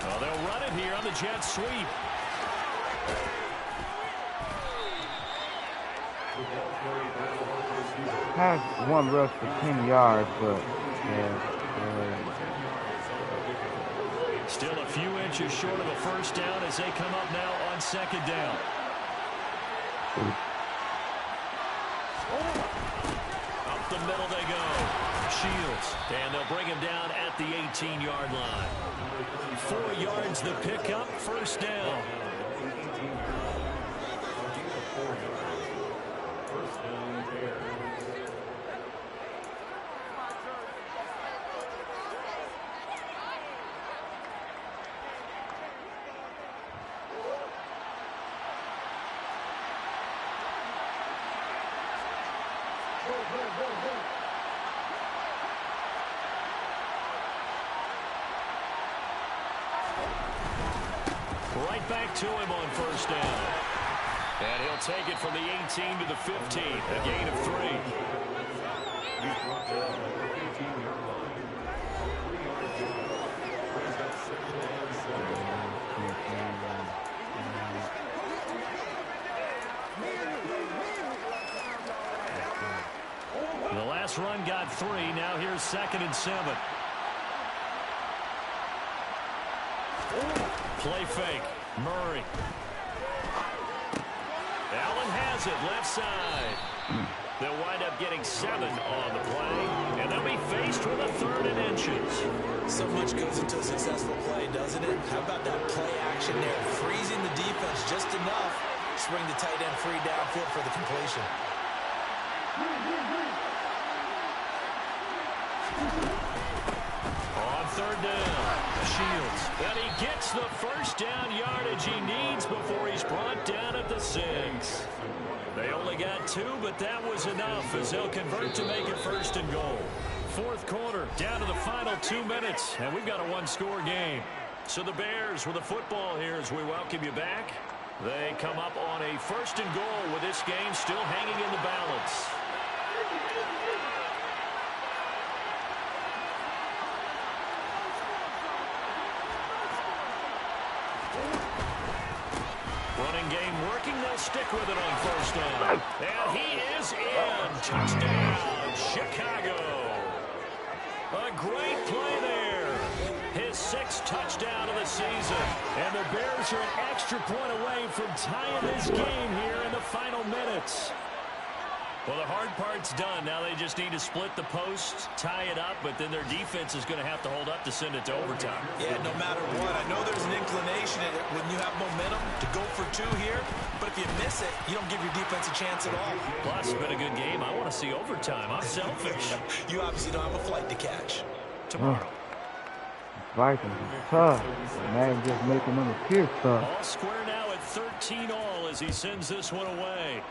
Well, they'll run it here on the jet sweep. Has one rush for 10 yards, but Still a few inches short of a 1st down as they come up now on 2nd down. Up the middle they go. Shields, and they'll bring him down at the 18-yard line. 4 yards the pickup, 1st down. Right back to him on first down. And he'll take it from the 18 to the 15, a gain of 3. The last run got 3. Now here's 2nd and 7. Play fake. Murray. Allen has it left side. They'll wind up getting 7 on the play, and they'll be faced with a 3rd and inches. So much goes into a successful play, doesn't it? How about that play action there? Freezing the defense just enough. Swing the tight end free downfield for the completion. On 3rd down, Shields. And he gets the first down yardage he needs before he's brought down at the 6. They only got 2, but that was enough as they'll convert to make it 1st and goal. 4th quarter, down to the final 2 minutes, and we've got a 1-score game. So the Bears with the football here as we welcome you back. They come up on a 1st and goal with this game still hanging in the balance. Running game working, they'll stick with it on 1st down. And he is in. Touchdown, Chicago. A great play there. His 6th touchdown of the season. And the Bears are an extra point away from tying this game here in the final minutes. Well, the hard part's done. Now they just need to split the post, tie it up, but then their defense is going to have to hold up to send it to overtime. Yeah, no matter what. I know there's an inclination when you have momentum to go for 2 here, but if you miss it, you don't give your defense a chance at all. Plus, it's been a good game. I want to see overtime. I'm selfish. You obviously don't have a flight to catch. Tomorrow. Vikings is tough. Man, just making them appear tough. All square now at 13 all as he sends this one away.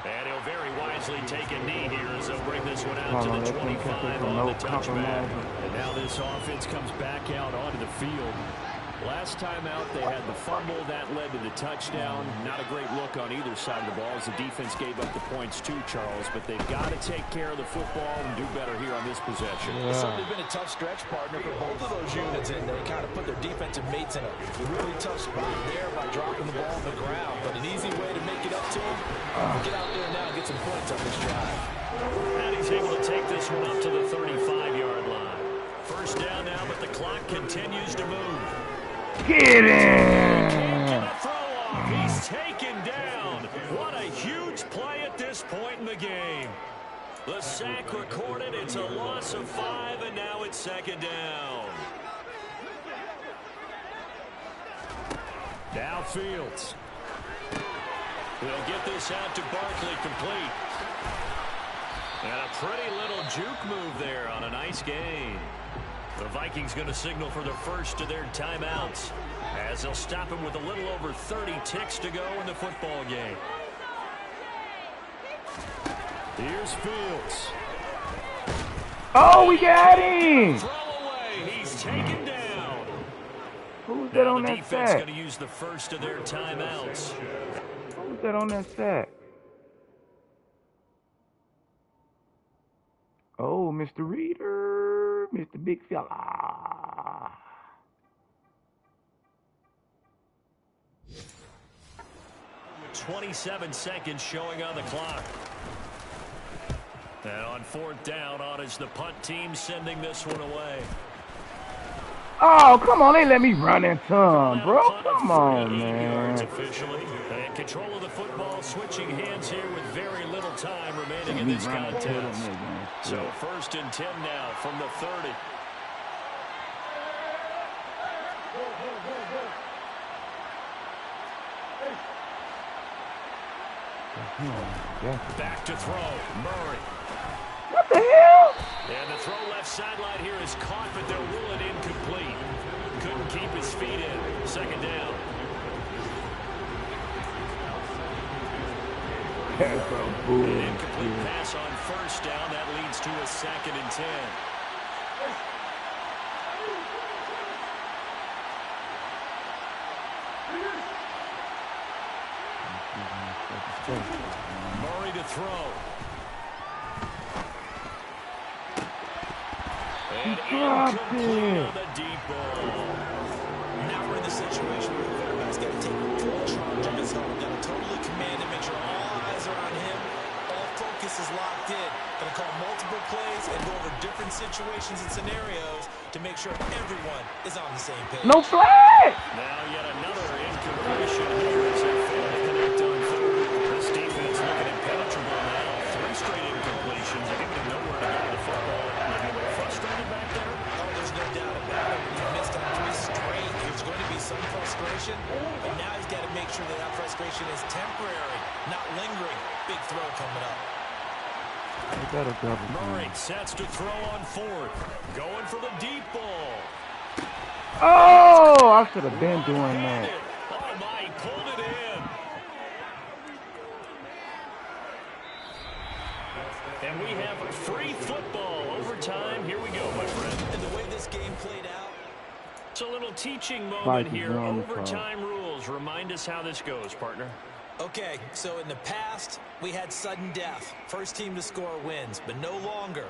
And he'll very wisely take a knee here as they'll bring this one out to the 25 on the touchback. And now this offense comes back out onto the field. Last time out, they had the fumble. That led to the touchdown. Not a great look on either side of the ball as the defense gave up the points too, Charles. But they've got to take care of the football and do better here on this possession. Yeah. It's certainly been a tough stretch, partner, for both of those units. And they kind of put their defensive mates in a really tough spot there by dropping the ball on the ground. But an easy way to make it up to them, get out there now and get some points on this drive. And he's able to take this one up to the 35-yard line. 1st down now, but the clock continues to move. Get in! He's taken down. What a huge play at this point in the game. The sack recorded. It's a loss of 5, and now it's 2nd down. Now Fields. They'll get this out to Barkley complete. And a pretty little juke move there on a nice gain. The Vikings going to signal for the first of their timeouts as they'll stop him with a little over 30 ticks to go in the football game. Here's Fields. Oh, we got him! Throw away. He's taken down. Who's that on that sack? The defense sack? going to use the first of their timeouts. Who's that on that sack? Oh, Mr. Reader, Mr. Big Fella. 27 seconds showing on the clock. And on 4th down, on is the punt team sending this one away. Oh, come on. They let me run into him, bro. Come on, man. Officially. And control of the football, switching hands here with very little time remaining in this contest. So 1st and 10 now from the 30. Back to throw. Murray. What the hell? And the throw left sideline here is caught, but they'll rule it incomplete. Couldn't keep his feet in. 2nd down. An incomplete pass on 1st down. That leads to a 2nd and 10. Murray to throw. And incomplete on the deep ball. Now we're in the situation where the quarterback's got to take full charge of his help. Got to totally command and make sure all eyes are on him. All focus is locked in. Going to call multiple plays and go over different situations and scenarios to make sure everyone is on the same page. No flag! Now yet another incompletion here as they fail to connect on third. This defense looking impenetrable now. 3 straight incompletions. They're giving him nowhere to go with the football. Maybe a little frustrated back there. Oh, there's no doubt about it. When he missed on 3 straight, there's going to be some frustration. But now he's got to make sure that frustration is temporary, not lingering. Big throw coming up. Murray sets to throw on 4th. Going for the deep ball. Oh, I should have been doing that. Oh, my, he pulled it in. And we have free football overtime. Here we go, my friend. And the way this game played out. It's a little teaching moment here. Overtime rules. Remind us how this goes, partner. Okay, so in the past, we had sudden death. First team to score wins, but no longer.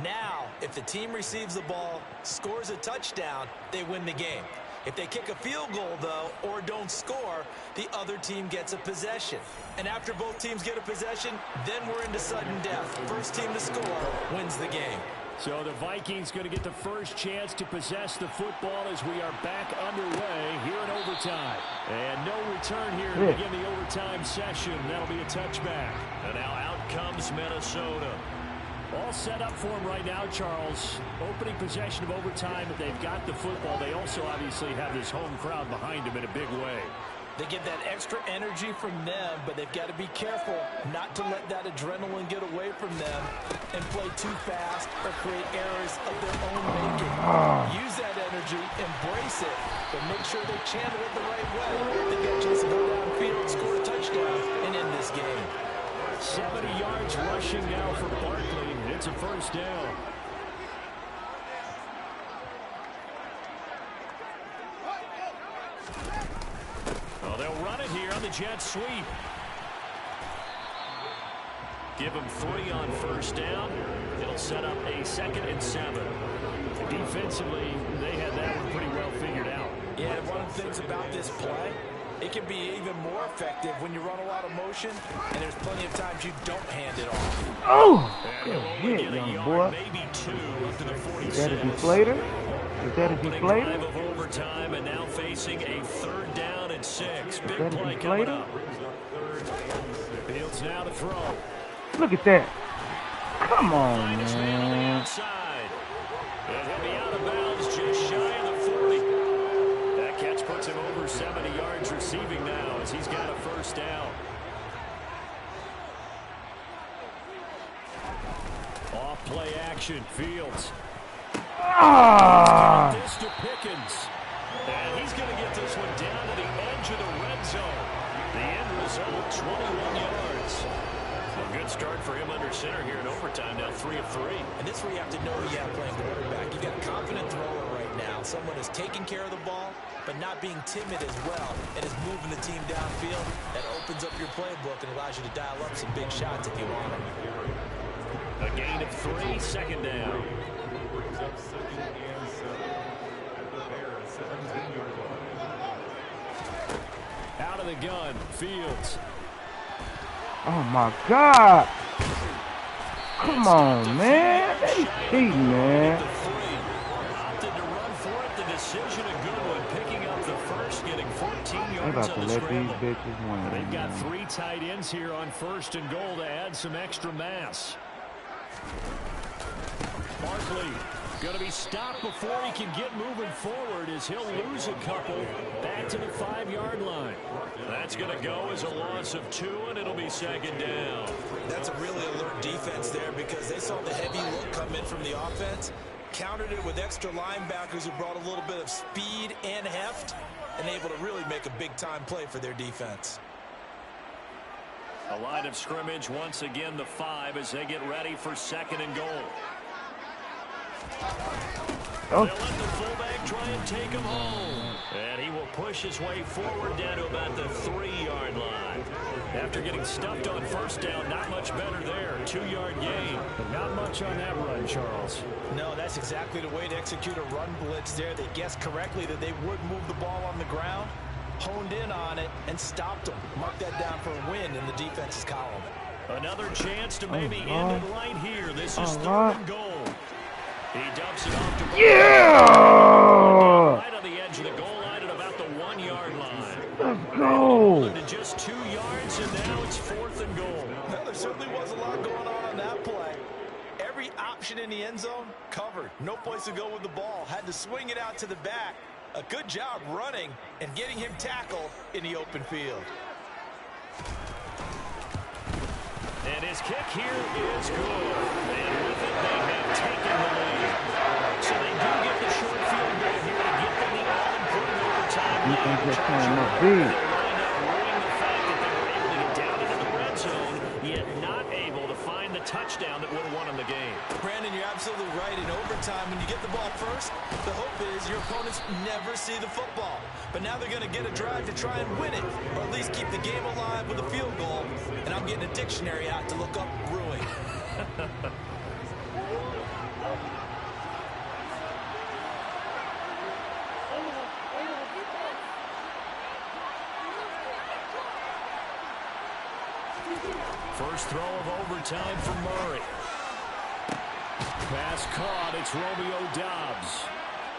Now, if the team receives the ball, scores a touchdown, they win the game. If they kick a field goal, though, or don't score, the other team gets a possession. And after both teams get a possession, then we're into sudden death. First team to score wins the game. So the Vikings going to get the first chance to possess the football as we are back underway here in overtime. And no return here to begin the overtime session. That'll be a touchback. And now out comes Minnesota. All set up for them right now, Charles. Opening possession of overtime, but they've got the football. They also obviously have this home crowd behind them in a big way. They get that extra energy from them, but they've got to be careful not to let that adrenaline get away from them and play too fast or create errors of their own making. Use that energy, embrace it, but make sure they channel it the right way. They've got a chance to go downfield, score a touchdown, and end this game. 70 yards rushing now for Barkley. It's a first down. They'll run it here on the jet sweep. Give them 3 on first down. It'll set up a 2nd and 7. Defensively, they had that one pretty well figured out. Yeah, one of the things about this play, it can be even more effective when you run a lot of motion, and there's plenty of times you don't hand it off. Oh, good hit, young boy. Maybe 2 up to the 46. Is that a deflator? Is that a deflator? Of overtime and now facing a 3rd down and 6. Big play coming up. Fields now to throw. Look at that. Come on, man. Outside. And he'll be out of bounds just shy of the 40. That catch puts him over 70 yards receiving now as he's got a first down. Off play action. Fields. This to Pickens. And he's going to get this one down to the edge of the red zone. The end result, 21 yards. A good start for him under center here in overtime, now 3 of 3. And this is where you have to know who you have playing quarterback. You've got a confident thrower right now, someone who's taking care of the ball, but not being timid as well, and is moving the team downfield. That opens up your playbook and allows you to dial up some big shots if you want them. A gain of 3, 2nd down. Out of the gun, Fields. Oh my God! Come on, man! They cheating, man. Opted to run for it. The decision a good one, picking up the first, getting 14 yards about to on the let scramble. these bitches win. They've got 3 tight ends here on 1st and goal to add some extra mass. Barkley going to be stopped before he can get moving forward as he'll lose a couple back to the 5-yard line. That's going to go as a loss of 2, and it'll be 2nd down. That's a really alert defense there because they saw the heavy look come in from the offense, countered it with extra linebackers who brought a little bit of speed and heft, and able to really make a big-time play for their defense. A line of scrimmage once again, the 5, as they get ready for 2nd and goal. Oh. They'll let the fullback try and take him home. And he will push his way forward down to about the 3-yard line. After getting stuffed on first down, not much better there. 2-yard gain. But not much on that run, Charles. No, that's exactly the way to execute a run blitz there. They guessed correctly that they would move the ball on the ground, honed in on it, and stopped them. Mark that down for a win in the defense's column. Another chance to maybe end it right here. This is 3rd and goal. He dumps it off to right on the edge of the goal line at about the 1-yard line. Let's go. To just 2 yards, and now it's 4th and goal. Well, there certainly was a lot going on that play. Every option in the end zone covered. No place to go with the ball. Had to swing it out to the back. A good job running and getting him tackled in the open field. And his kick here is good. And with it, they have taken the lead. So they do get the short field goal here to get them the all-important overtime. You think they're playing up big? The fact that they were able to get down into the red zone, yet not able to find the touchdown that would have won them the game. Brandon, you're absolutely right. In overtime, when you get the ball first, the hope is your opponents never see the football. But now they're going to get a drive to try and win it, or at least keep the game alive with a field goal. And I'm getting a dictionary out to look up brewing. First throw of overtime for Murray. Pass caught. It's Romeo Doubs.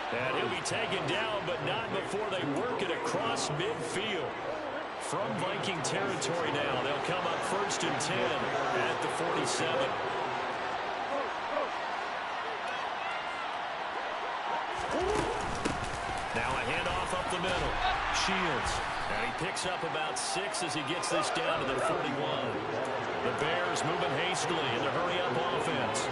And he'll be taken down, but not before they work it across midfield. From Viking territory now, they'll come up 1st and 10 at the 47. Now a handoff up the middle. Shields. And he picks up about 6 as he gets this down to the 41. The Bears moving hastily in the hurry-up offense.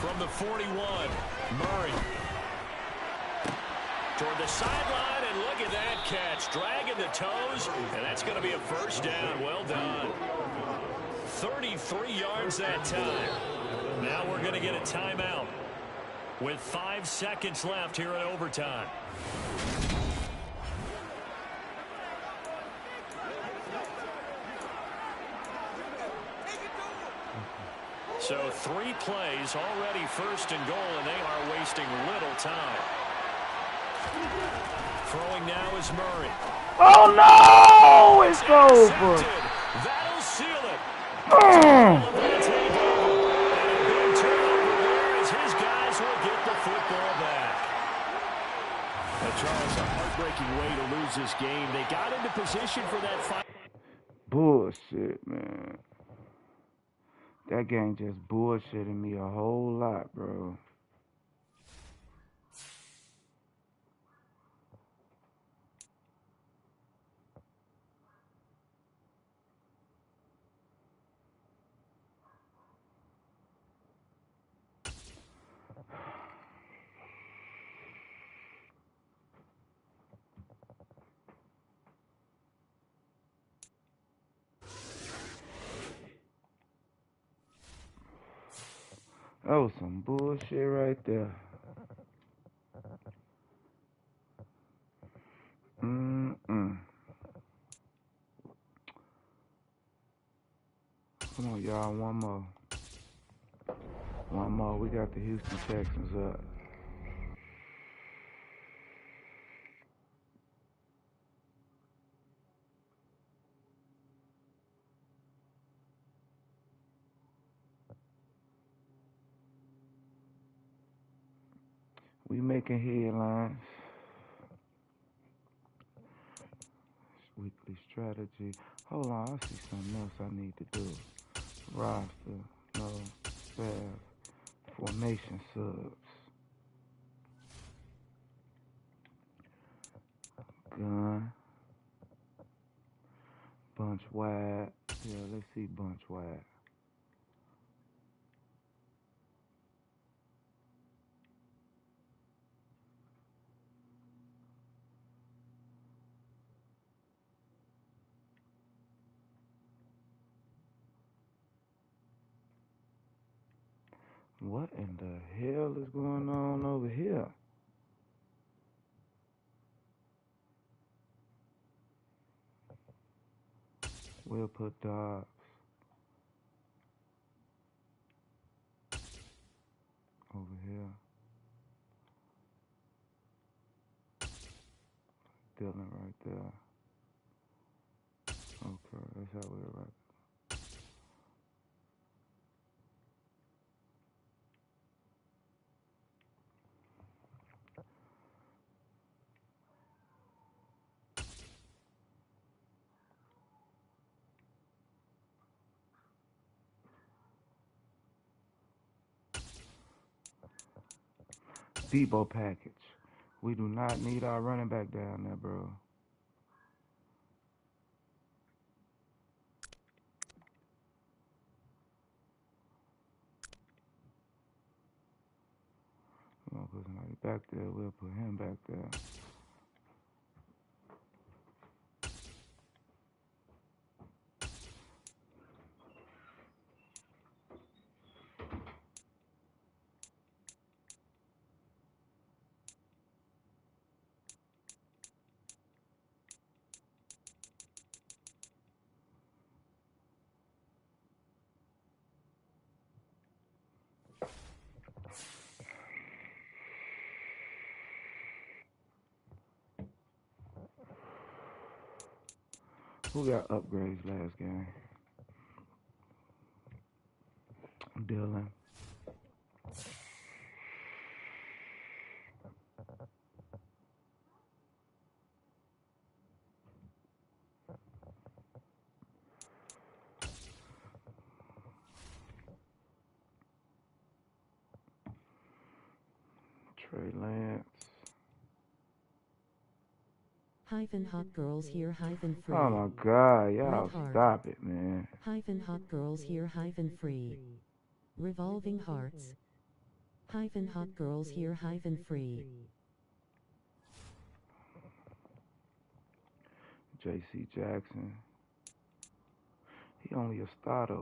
From the 41, Murray. Toward the sideline, and look at that catch. Dragging the toes, and that's going to be a first down. Well done. 33 yards that time. Now we're going to get a timeout with 5 seconds left here in overtime. So 3 plays already 1st and goal, and they are wasting little time. Throwing now is Murray. Oh, no! It's over. That'll seal it. His guys will get the football back. Charles, a heartbreaking way to lose this game. They got into position for that fight. Bullshit, man. That game just bullshitting me a whole lot, bro. That was some bullshit right there. Come on, y'all. One more. One more. We got the Houston Texans up. We making headlines. Weekly strategy. Hold on, I see something else I need to do. Roster, no, staff, formation subs. Gun. Bunch wide. Yeah, let's see bunch wide. What in the hell is going on over here? We'll put Dobbs over here. Dillon right there. Okay, that's how we're right. Debo package. We do not need our running back down there, bro. We're gonna put somebody back there. We'll put him back there. Who got upgrades last game? Dillon. Trey Lance. Hot girls here, free. Oh my God, y'all stop it, man. Hot girls here, free. Revolving hearts. Hot girls here, free. J.C. Jackson. He only a starter.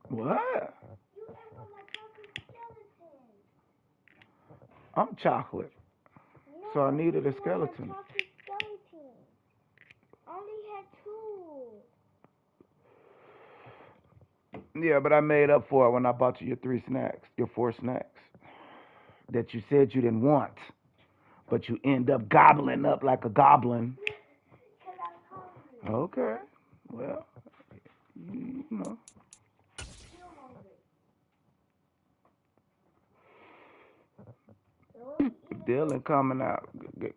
What? You ate all my chocolate skeleton. I'm chocolate. No, So I needed a you skeleton. want my chocolate skeleton. I only had 2. Yeah, but I made up for it when I bought you your 4 snacks that you said you didn't want, but you end up gobbling up like a goblin. Because I'm hungry. Okay, well, you know. Still hungry. Dylan coming out.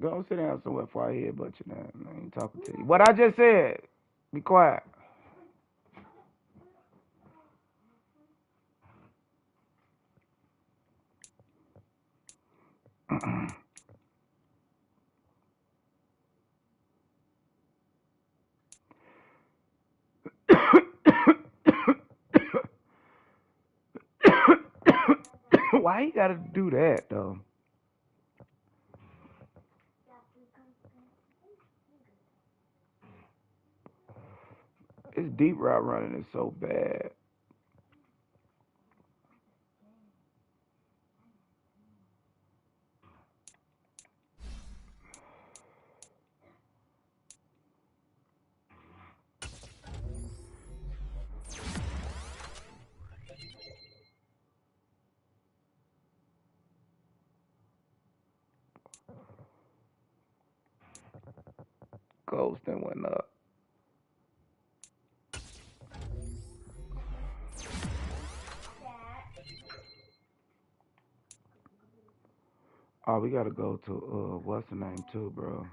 Go sit down somewhere before I hear about you now. I ain't talking to you. What I just said. Be quiet. Why you gotta do that though? This deep route running is so bad. Ghosting went up. Oh, we gotta go to what's the name too, bro?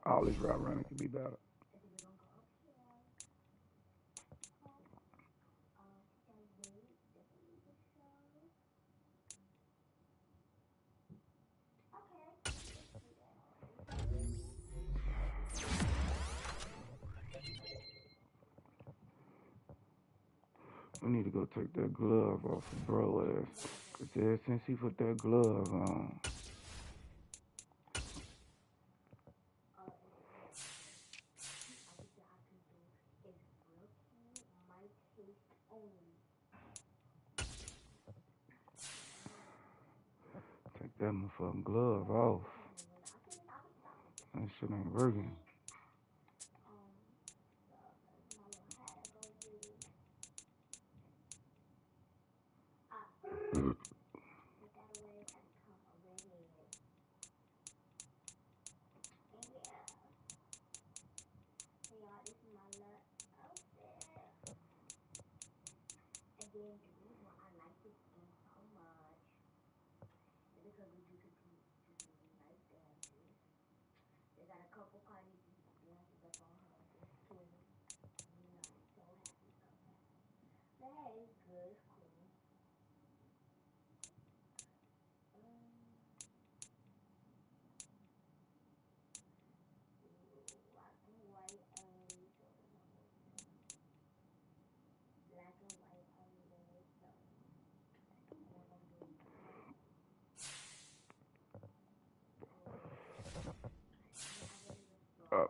All this route running could be better. We need to go take that glove off of bro ass. Cause ever since he put that glove on. Take that motherfucking glove off. That shit ain't working.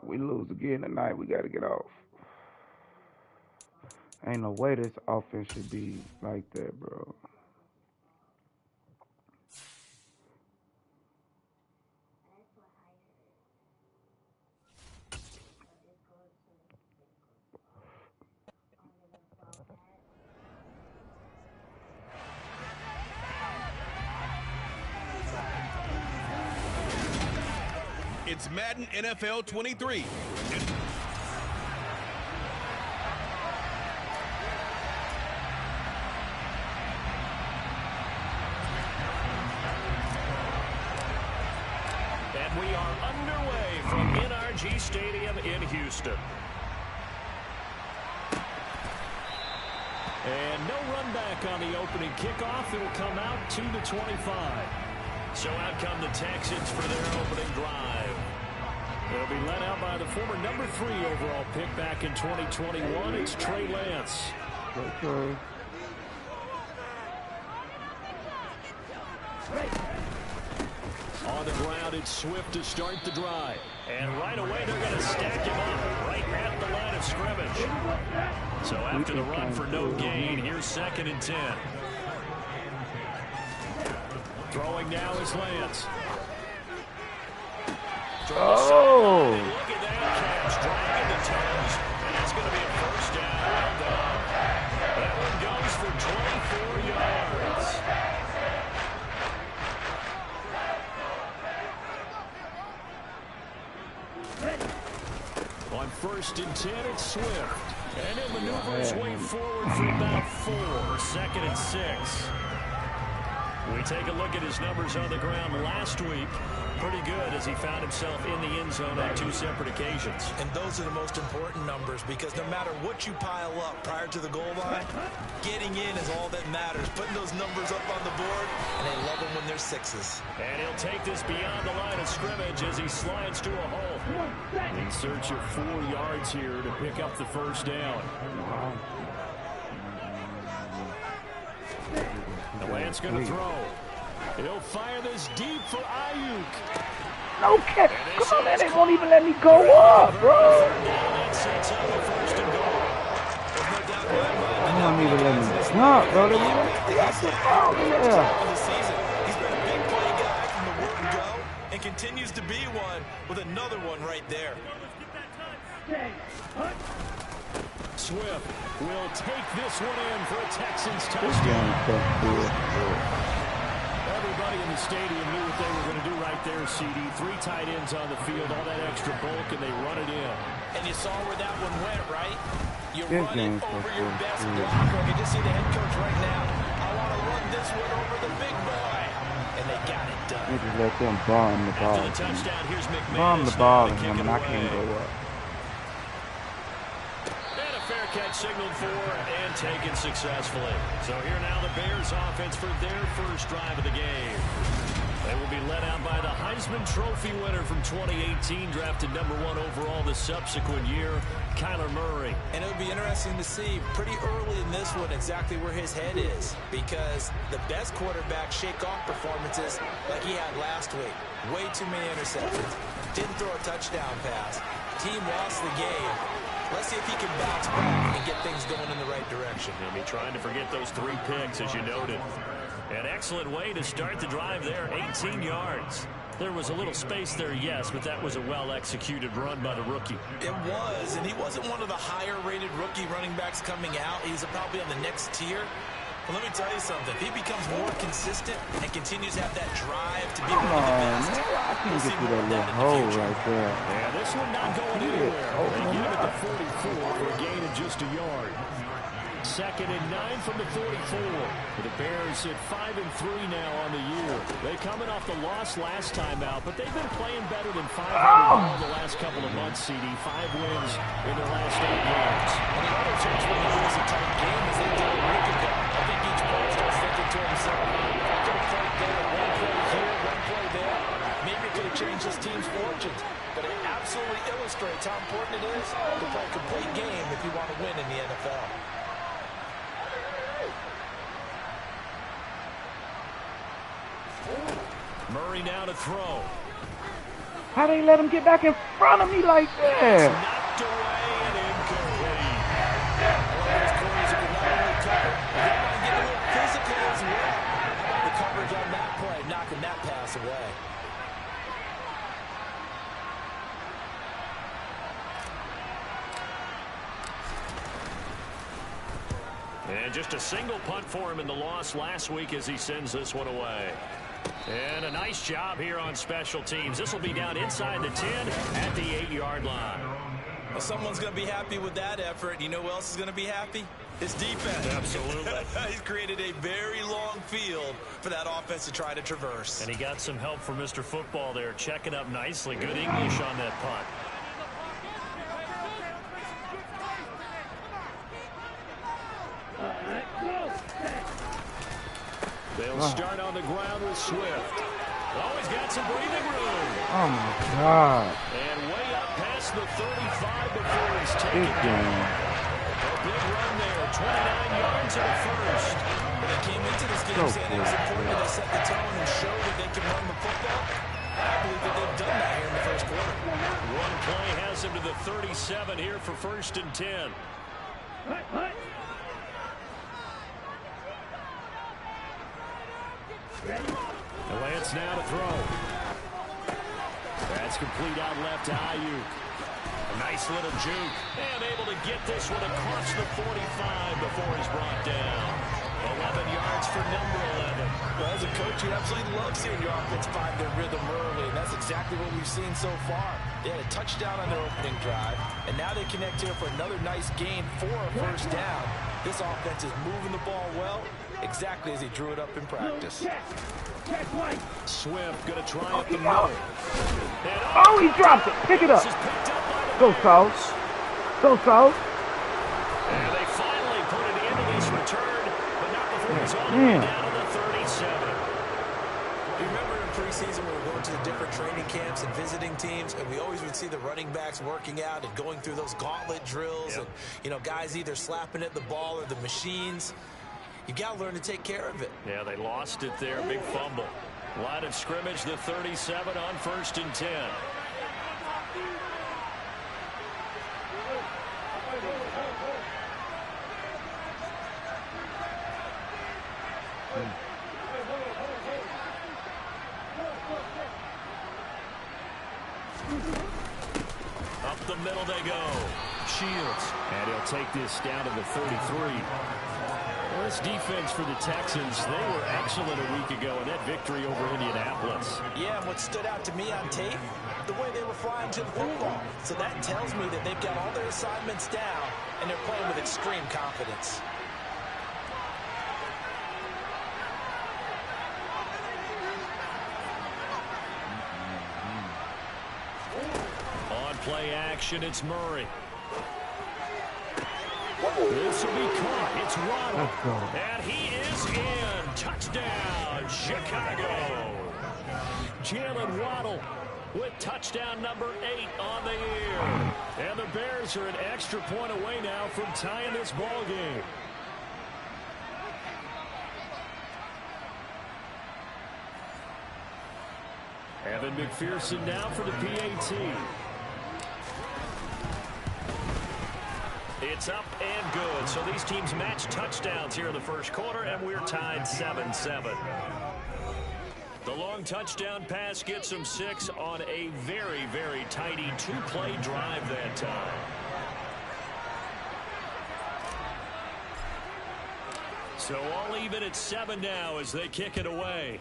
We lose again tonight. We got to get off. Ain't no way this offense should be like that, bro. It's Madden NFL 23. And we are underway from NRG Stadium in Houston. And no run back on the opening kickoff. It'll come out to the 25. So out come the Texans for their opening drive. They'll be led out by the former number 3 overall pick back in 2021. It's Trey Lance. Okay. On the ground, it's Swift to start the drive. And right away, they're going to stack him up right at the line of scrimmage. So after the run for no gain, here's 2nd and 10. Throwing now is Lance. Oh! Look at that catch, dragging the toes. And it's going to be a first down. Well done. That one goes for 24 yards. On 1st and 10, it's Swift. And it maneuvers his way forward for about 4. 2nd and 6. We take a look at his numbers on the ground last week. Pretty good as he found himself in the end zone on 2 separate occasions. And those are the most important numbers because no matter what you pile up prior to the goal line, getting in is all that matters. Putting those numbers up on the board, and they love them when they're 6s. And he'll take this beyond the line of scrimmage as he slides to a hole. In search of 4 yards here to pick up the first down. The Lance going to throw. He'll fire this deep for Ayuk. No catch. Come on, man. They won't even let me go up, bro. That sets up a 1st and goal. They won't even let me jump, bro. They won't let me get the ball. Yeah. He's been a big play guy from the word go and continues to be one with another one right there. Swift will take this one in for a Texans touchdown. everybody in the stadium knew what they were going to do right there, CD. 3 tight ends on the field, all that extra bulk, and they run it in. And you saw where that one went, right? You run it over your best blocker. You just see the head coach right now. I want to run this one over the big boy. And they got it done. They just let them bomb the ball. After the touchdown, here's McManus. Bomb the ball to him, and I can't go up. And a fair catch signaled for and taken successfully. So here now the Bears offense for their first drive of the game. They will be led out by the Heisman Trophy winner from 2018, drafted #1 overall the subsequent year, Kyler Murray. And it would be interesting to see pretty early in this one exactly where his head is, because the best quarterback shake off performances like he had last week. Way too many interceptions. Didn't throw a touchdown pass. Team lost the game. Let's see if he can bounce back and get things going in the right direction. He'll be trying to forget those 3 picks, as you noted. An excellent way to start the drive there, 18 yards. There was a little space there, yes, but that was a well-executed run by the rookie. It was, and he wasn't one of the higher-rated rookie running backs coming out. He's probably on the next tier. But let me tell you something. If he becomes more consistent and continues to have that drive to be one of the best, I can't get through that little hole right there. Yeah, this one not going anywhere. They get him at the 44 for a gain of just a yard. 2nd and 9 from the 44. The Bears at 5-3 now on the year. They coming off the loss last time out, but they've been playing better than 500 the last couple of months, CD. 5 wins in their last 8 games. And the other chance when it was a tight game is they did a week ago. I think each player starts thinking to himself, I could have played there, one play here, one play there. Maybe it could have changed this team's fortunes. But it absolutely illustrates how important it is to play a complete game if you want to win in the NFL. Murray now to throw. How they let him get back in front of me like that? Knocked away and incomplete. Those corners are not only covered, they might get a little physical as well. The coverage on that play, knocking that pass away. And just a single punt for him in the loss last week as he sends this one away. And a nice job here on special teams. This will be down inside the 10 at the 8-yard line. Well, someone's going to be happy with that effort. You know who else is going to be happy? His defense. Absolutely. He's created a very long field for that offense to try to traverse. And he got some help from Mr. Football there, checking up nicely. Good English on that punt. They'll start on the ground with Swift. Oh, he's got some breathing room. Oh, my God. And way up past the 35 before he's taken down. A big run there, 29 yards in the first. They came into this game saying it was important that they set the tone and show that they can run the football. I believe that they've done that here in the first quarter. One play has him to the 37 here for 1st and 10. Lance now to throw. That's complete out left to Ayuk. A nice little juke. And able to get this one across the 45 before he's brought down. 11 yards for number 11. Well, as a coach, you absolutely love seeing your offense find their rhythm early, and that's exactly what we've seen so far. They had a touchdown on their opening drive, and now they connect here for another nice gain for a first down. This offense is moving the ball well, exactly as he drew it up in practice. Swift going to try up the middle. Oh, he dropped it. Pick it up. Go, Sauce. Go, Sauce. And they finally put it into this return, but not before he's all the way down to the 37. You remember in preseason when we were going to the different training camps and visiting teams, and we always would see the running backs working out and going through those gauntlet drills, and, you know, guys either slapping at the ball or the machines. You got to learn to take care of it. Yeah, they lost it there. Big fumble. Line of scrimmage, the 37 on 1st and 10. Up the middle they go. Shields. And he'll take this down to the 33. Well, this defense for the Texans, they were excellent a week ago in that victory over Indianapolis. Yeah, and what stood out to me on tape, the way they were flying to the football. So that tells me that they've got all their assignments down, and they're playing with extreme confidence. On play action, it's Murray. This will be caught. It's Waddle. And he is in. Touchdown, Chicago. Jalen Waddle with touchdown number 8 on the year. And the Bears are an extra point away now from tying this ball game. Evan McPherson now for the PAT. It's up and good. So these teams match touchdowns here in the first quarter, and we're tied 7-7. The long touchdown pass gets them 6 on a very, very tidy 2-play drive that time. So all even at 7 now as they kick it away.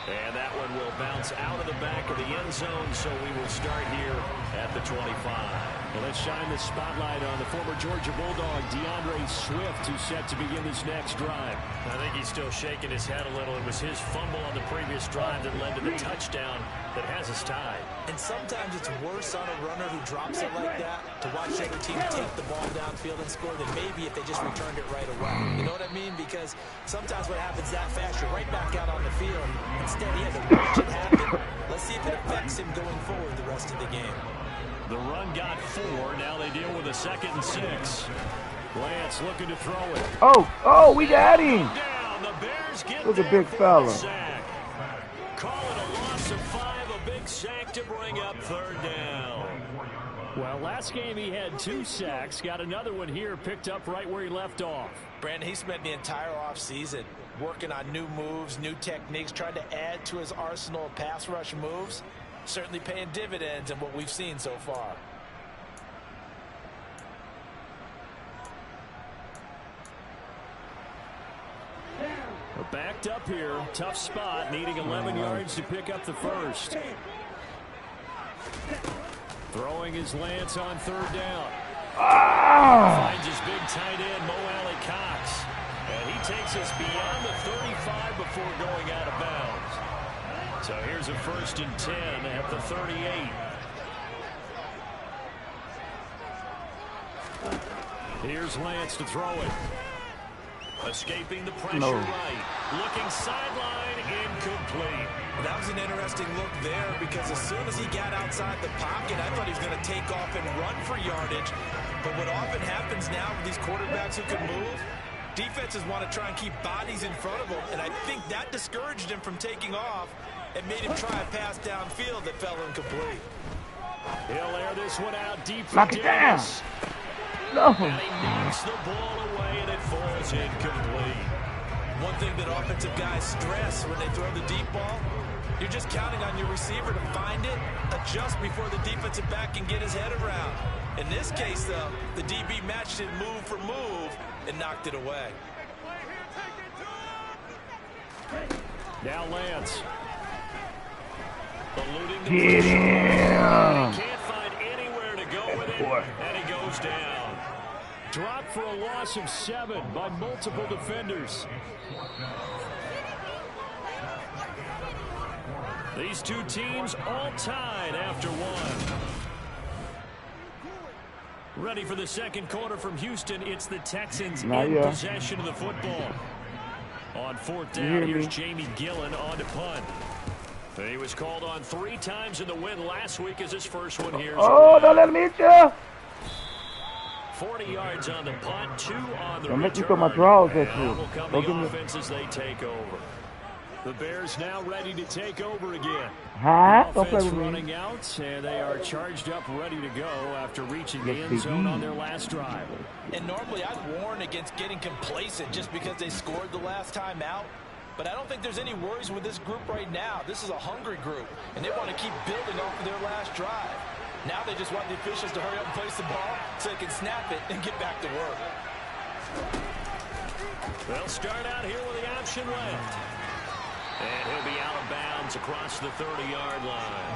And that one will bounce out of the back of the end zone, so we will start here at the 25. Well, let's shine the spotlight on the former Georgia Bulldog, DeAndre Swift, who's set to begin this next drive. I think he's still shaking his head a little. It was his fumble on the previous drive that led to the touchdown that has us tied. And sometimes it's worse on a runner who drops it like that to watch the other team take the ball downfield and score than maybe if they just returned it right away. You know what I mean? Because sometimes what happens that fast, you're right back out on the field. Instead, he had to watch it happen. Let's see if it affects him going forward the rest of the game. The run got 4. Now they deal with a 2nd and 6. Lance looking to throw it. Oh, we got him. Down. The Bears get Look at big fella. Call it a loss of 5. A big sack to bring up 3rd down. Well, last game he had 2 sacks. Got another one here, picked up right where he left off. Brandon, he spent the entire offseason working on new moves, new techniques, trying to add to his arsenal of pass rush moves. Certainly paying dividends in what we've seen so far. Backed up here, tough spot, needing 11 yards to pick up the first. Throwing his Lance on 3rd down. Finds his big tight end, Mo Alley Cox. And he takes us beyond the 35 before going out of bounds. So here's a 1st and 10 at the 38. Here's Lance to throw it. Escaping the pressure right. Looking sideline, incomplete. Well, that was an interesting look there because as soon as he got outside the pocket, I thought he was going to take off and run for yardage. But what often happens now with these quarterbacks who can move, defenses want to try and keep bodies in front of them, and I think that discouraged him from taking off and made him try a pass downfield that fell incomplete. He'll air this one out deep for Knock it down. No. And he knocks the ball away, and it falls incomplete. One thing that offensive guys stress when they throw the deep ball, you're just counting on your receiver to find it, adjust before the defensive back can get his head around. In this case, though, the DB matched it move for move and knocked it away. Now Lance. Eluding the Get him. He can't find anywhere to go with it, and he goes down. Dropped for a loss of 7 by multiple defenders. These two teams all tied after 1. Ready for the second quarter from Houston. It's the Texans in possession of the football. On 4th down, here's Jamie Gillen on to punt. He was called on 3 times in the win last week as his first one here. Oh, don't let him hit you. 40 yards on the punt, 2 on the Don't return. make me throw my draws at you. Will come the offense as they take over. The Bears now ready to take over again. Huh? Don't play Offense with me. running out, and they are charged up, ready to go after reaching the end zone on their last drive. And normally I'd warn against getting complacent just because they scored the last time out. But I don't think there's any worries with this group right now. This is a hungry group, and they want to keep building off of their last drive. Now they just want the officials to hurry up and place the ball so they can snap it and get back to work. They'll start out here with the option left. And he'll be out of bounds across the 30-yard line.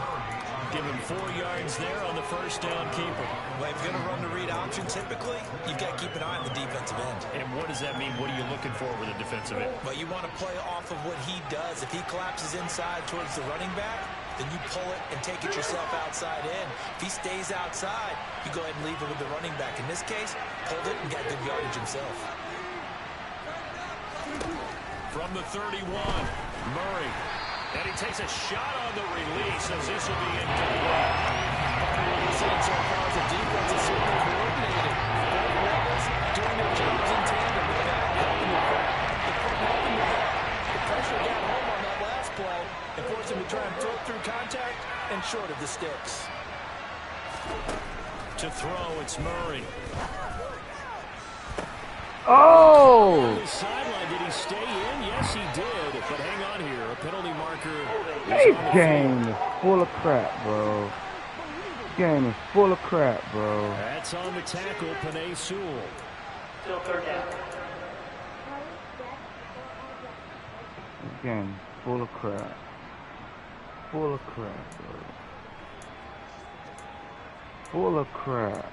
Give him 4 yards there on the first down keeper. Well, if you're going to run the read option, typically, you've got to keep an eye on the defensive end. And what does that mean? What are you looking for with a defensive end? Well, you want to play off of what he does. If he collapses inside towards the running back, then you pull it and take it yourself outside in. If he stays outside, you go ahead and leave it with the running back. In this case, pulled it and got good yardage himself. From the 31, Murray. And he takes a shot on the release as this will be incomplete. What we're seeing so far is the defense is certainly coordinated. Both levels doing their jobs in tandem. The back helping the front, the front helping the back. The pressure got home on that last play and forced him to try and throw through contact and short of the sticks. To throw, it's Murray. Oh! On the sideline, did he stay in? Yes, he did. But hang on here. A penalty marker. This game is full of crap, bro. This game is full of crap, bro. That's on the tackle, Penei Sewell. Still third down. This game is full of crap. Full of crap, bro. Full of crap.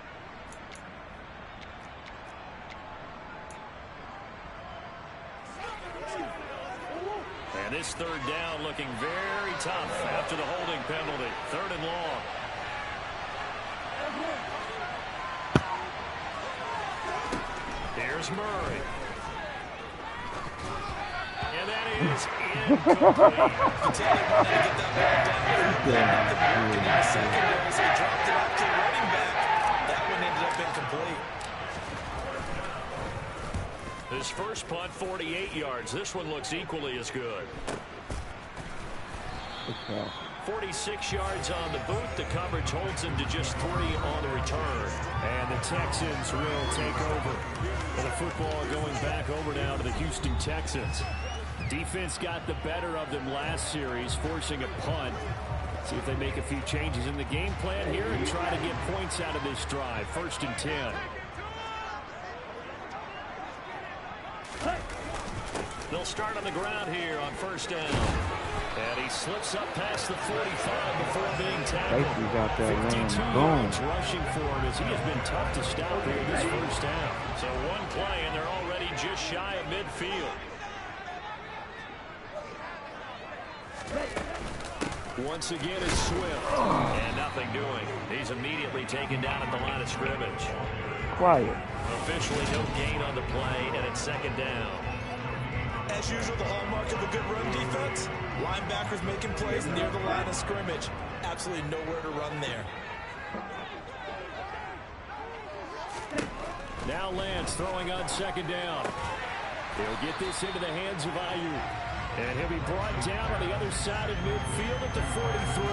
And this third down looking very tough after the holding penalty. 3rd and long. Here's Murray. And that is incomplete. You tell me wanted to get that ball down. They got the working in the secondary, so he dropped it out to the running back. That one ended up incomplete. His first punt, 48 yards. This one looks equally as good. 46 yards on the boot. The coverage holds him to just 3 on the return. And the Texans will take over. And the football going back over now to the Houston Texans. Defense got the better of them last series, forcing a punt. See if they make a few changes in the game plan here and try to get points out of this drive. 1st and 10. They'll start on the ground here on 1st down. And he slips up past the 45 before being tackled. 52 yards rushing for him as he has been tough to stop here this first down. So one play and they're already just shy of midfield. Once again is Swift. And nothing doing. He's immediately taken down at the line of scrimmage. Quiet. Officially no gain on the play, and it's 2nd down. As usual, the hallmark of a good run defense, linebackers making plays near the line of scrimmage. Absolutely nowhere to run there. Now Lance throwing on 2nd down. He'll get this into the hands of Ayuk. And he'll be brought down on the other side of midfield at the 43.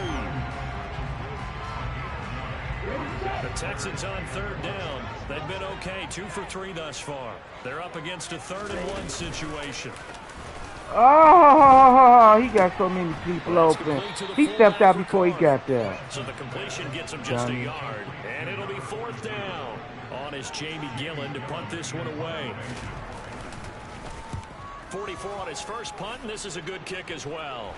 The Texans on 3rd down. They've been okay, 2 for 3 thus far. They're up against a 3rd and 1 situation. Oh, he got so many people open. He stepped out before he got there. So the completion gets him just a yard. And it'll be 4th down. On is Jamie Gillen to punt this one away. 44 on his first punt, and this is a good kick as well.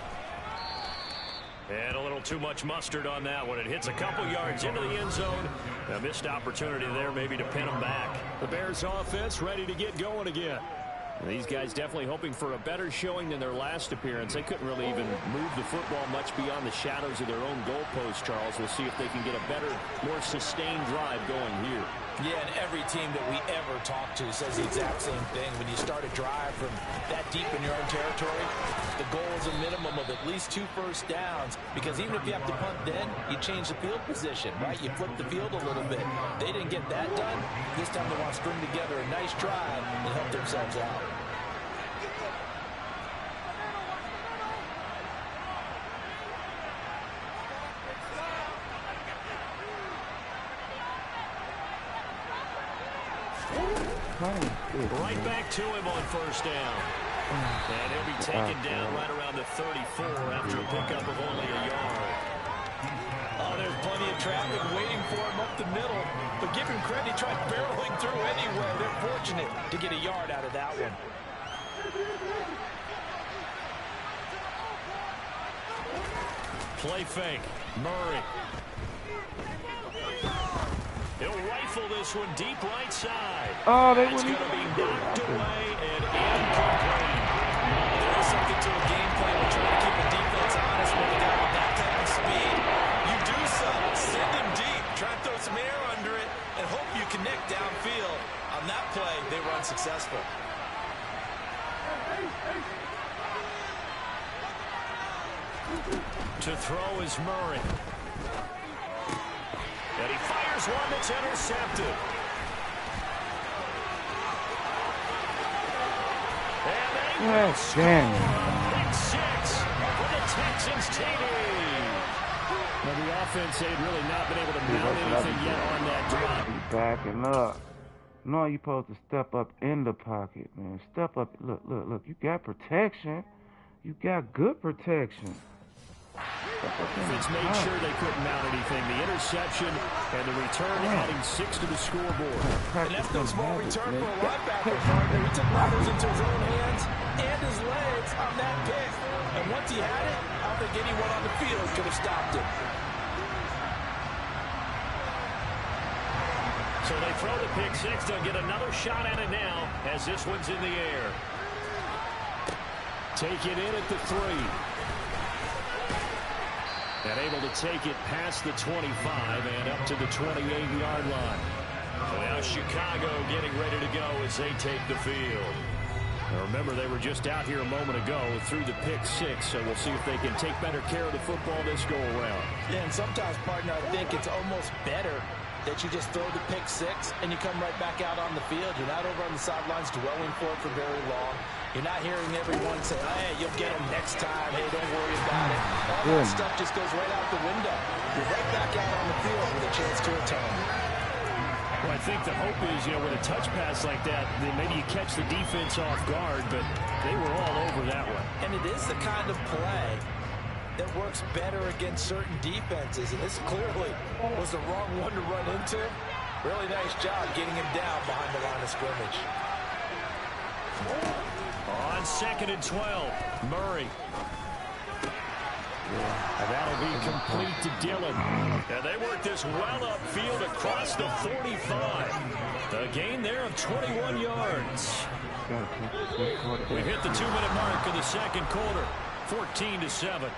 And a little too much mustard on that one. It hits a couple yards into the end zone. A missed opportunity there maybe to pin him back. The Bears offense ready to get going again. These guys definitely hoping for a better showing than their last appearance. They couldn't really even move the football much beyond the shadows of their own goalpost, Charles. We'll see if they can get a better, more sustained drive going here. Yeah, and every team that we ever talk to says the exact same thing. When you start a drive from that deep in your own territory, the goal is a minimum of at least 2 first downs, because even if you have to punt then, you change the field position, right? You flip the field a little bit. They didn't get that done. This time they want to string together a nice drive and help themselves out. Right back to him on 1st down. And he'll be taken down right around the 34 after a pickup of only a yard. Oh, there's plenty of traffic waiting for him up the middle. But give him credit, he tried barreling through anyway. They're fortunate to get a yard out of that one. Play fake. Murray. He'll rifle this one deep right side. Oh, they It's wouldn't going to be even knocked away and incomplete. There is something to a game plan. We're trying to keep the defense honest when you got that type of speed. You do something. Send him deep. Try and throw some air under it and hope you connect downfield. On that play, they were unsuccessful. To throw is Murray. And he fires one that's intercepted. And they will score. Pick six for the Texans TD. Now the offense, they've really not been able to mount anything yet on that drop. Backing up. No, you're supposed to step up in the pocket, man. Step up. Look. You got protection. You got good protection. Offense made sure they couldn't mount anything. The interception and the return adding 6 to the scoreboard. And that's no small return for a linebacker, partner. He took matters into his own hands and his legs on that pick. And once he had it, I don't think anyone on the field could have stopped it. So they throw the pick six. They'll get another shot at it now as this one's in the air. Take it in at the 3. And able to take it past the 25 and up to the 28-yard line. So now Chicago getting ready to go as they take the field. Now remember, they were just out here a moment ago through the pick six, so we'll see if they can take better care of the football this go-around. Yeah, and sometimes, partner, I think it's almost better that you just throw the pick six and you come right back out on the field. You're not over on the sidelines dwelling for it for very long. You're not hearing everyone say, hey, you'll get them next time. Hey, don't worry about it. All that stuff just goes right out the window. You're right back out on the field with a chance to atone. Well, I think the hope is, with a touch pass like that, then maybe you catch the defense off guard, but they were all over that one. And it is the kind of play that works better against certain defenses, and this clearly was the wrong one to run into. Really nice job getting him down behind the line of scrimmage. On 2nd and 12, Murray. And that'll be complete to Dillon. And they work this well upfield across the 45. A gain there of 21 yards. We've hit the 2-minute mark of the second quarter, 14-7.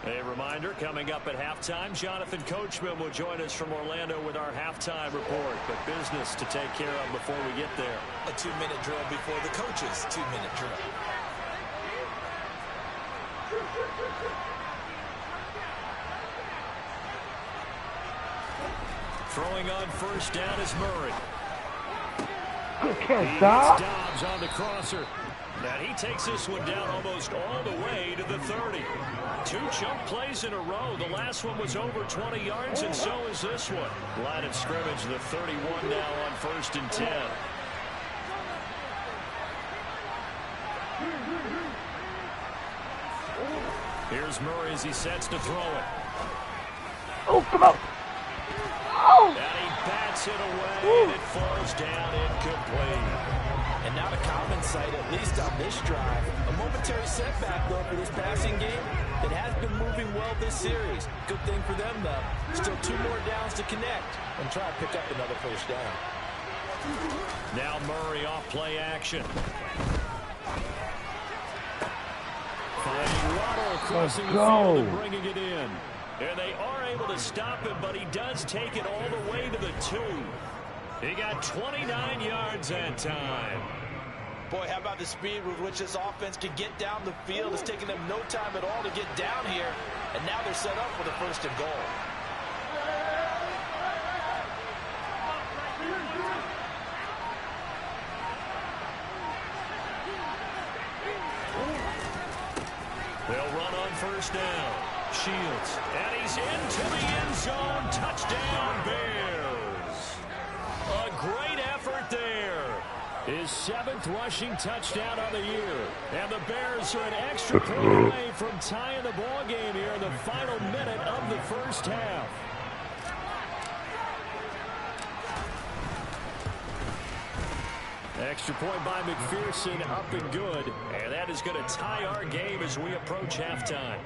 A reminder, coming up at halftime, Jonathan Coachman will join us from Orlando with our halftime report. But business to take care of before we get there. A 2-minute drill before the coach's 2-minute drill. Throwing on first down is Murray. Good He catch, hits Dob. Dobbs on the crosser. And he takes this one down almost all the way to the 30. 2 chunk plays in a row. The last one was over 20 yards, and so is this one. Line of scrimmage, the 31 now on 1st and 10. Here's Murray as he sets to throw it. Oh, come on. Oh. And he bats it away, and it falls down incomplete. And not a common sight, at least on this drive. A momentary setback, though, for this passing game that has been moving well this series. Good thing for them, though. Still 2 more downs to connect and try to pick up another first down. Now Murray off play action. Finding Waddle crossing the field and bringing it in. And they are able to stop him, but he does take it all the way to the 2. He got 29 yards that time. Boy, how about the speed with which this offense can get down the field? It's taken them no time at all to get down here, and now they're set up for the 1st and goal. They'll run on first down. Shields, and he's into the end zone. Touchdown, Bears. A great effort there. His 7th rushing touchdown on the year. And the Bears are an extra point away from tying the ball game here in the final minute of the first half. Extra point by McPherson, up and good. And that is going to tie our game as we approach halftime.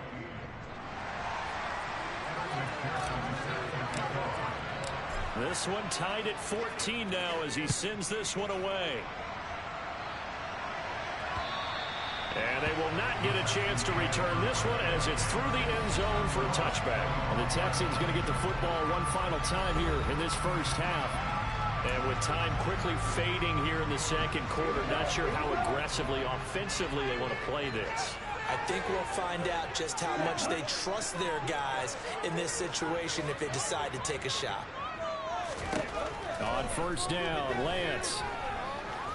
This one tied at 14 now as he sends this one away. And they will not get a chance to return this one as it's through the end zone for a touchback. And the Texans going to get the football one final time here in this first half. And with time quickly fading here in the second quarter, not sure how aggressively, offensively they want to play this. I think we'll find out just how much they trust their guys in this situation if they decide to take a shot. On first down, Lance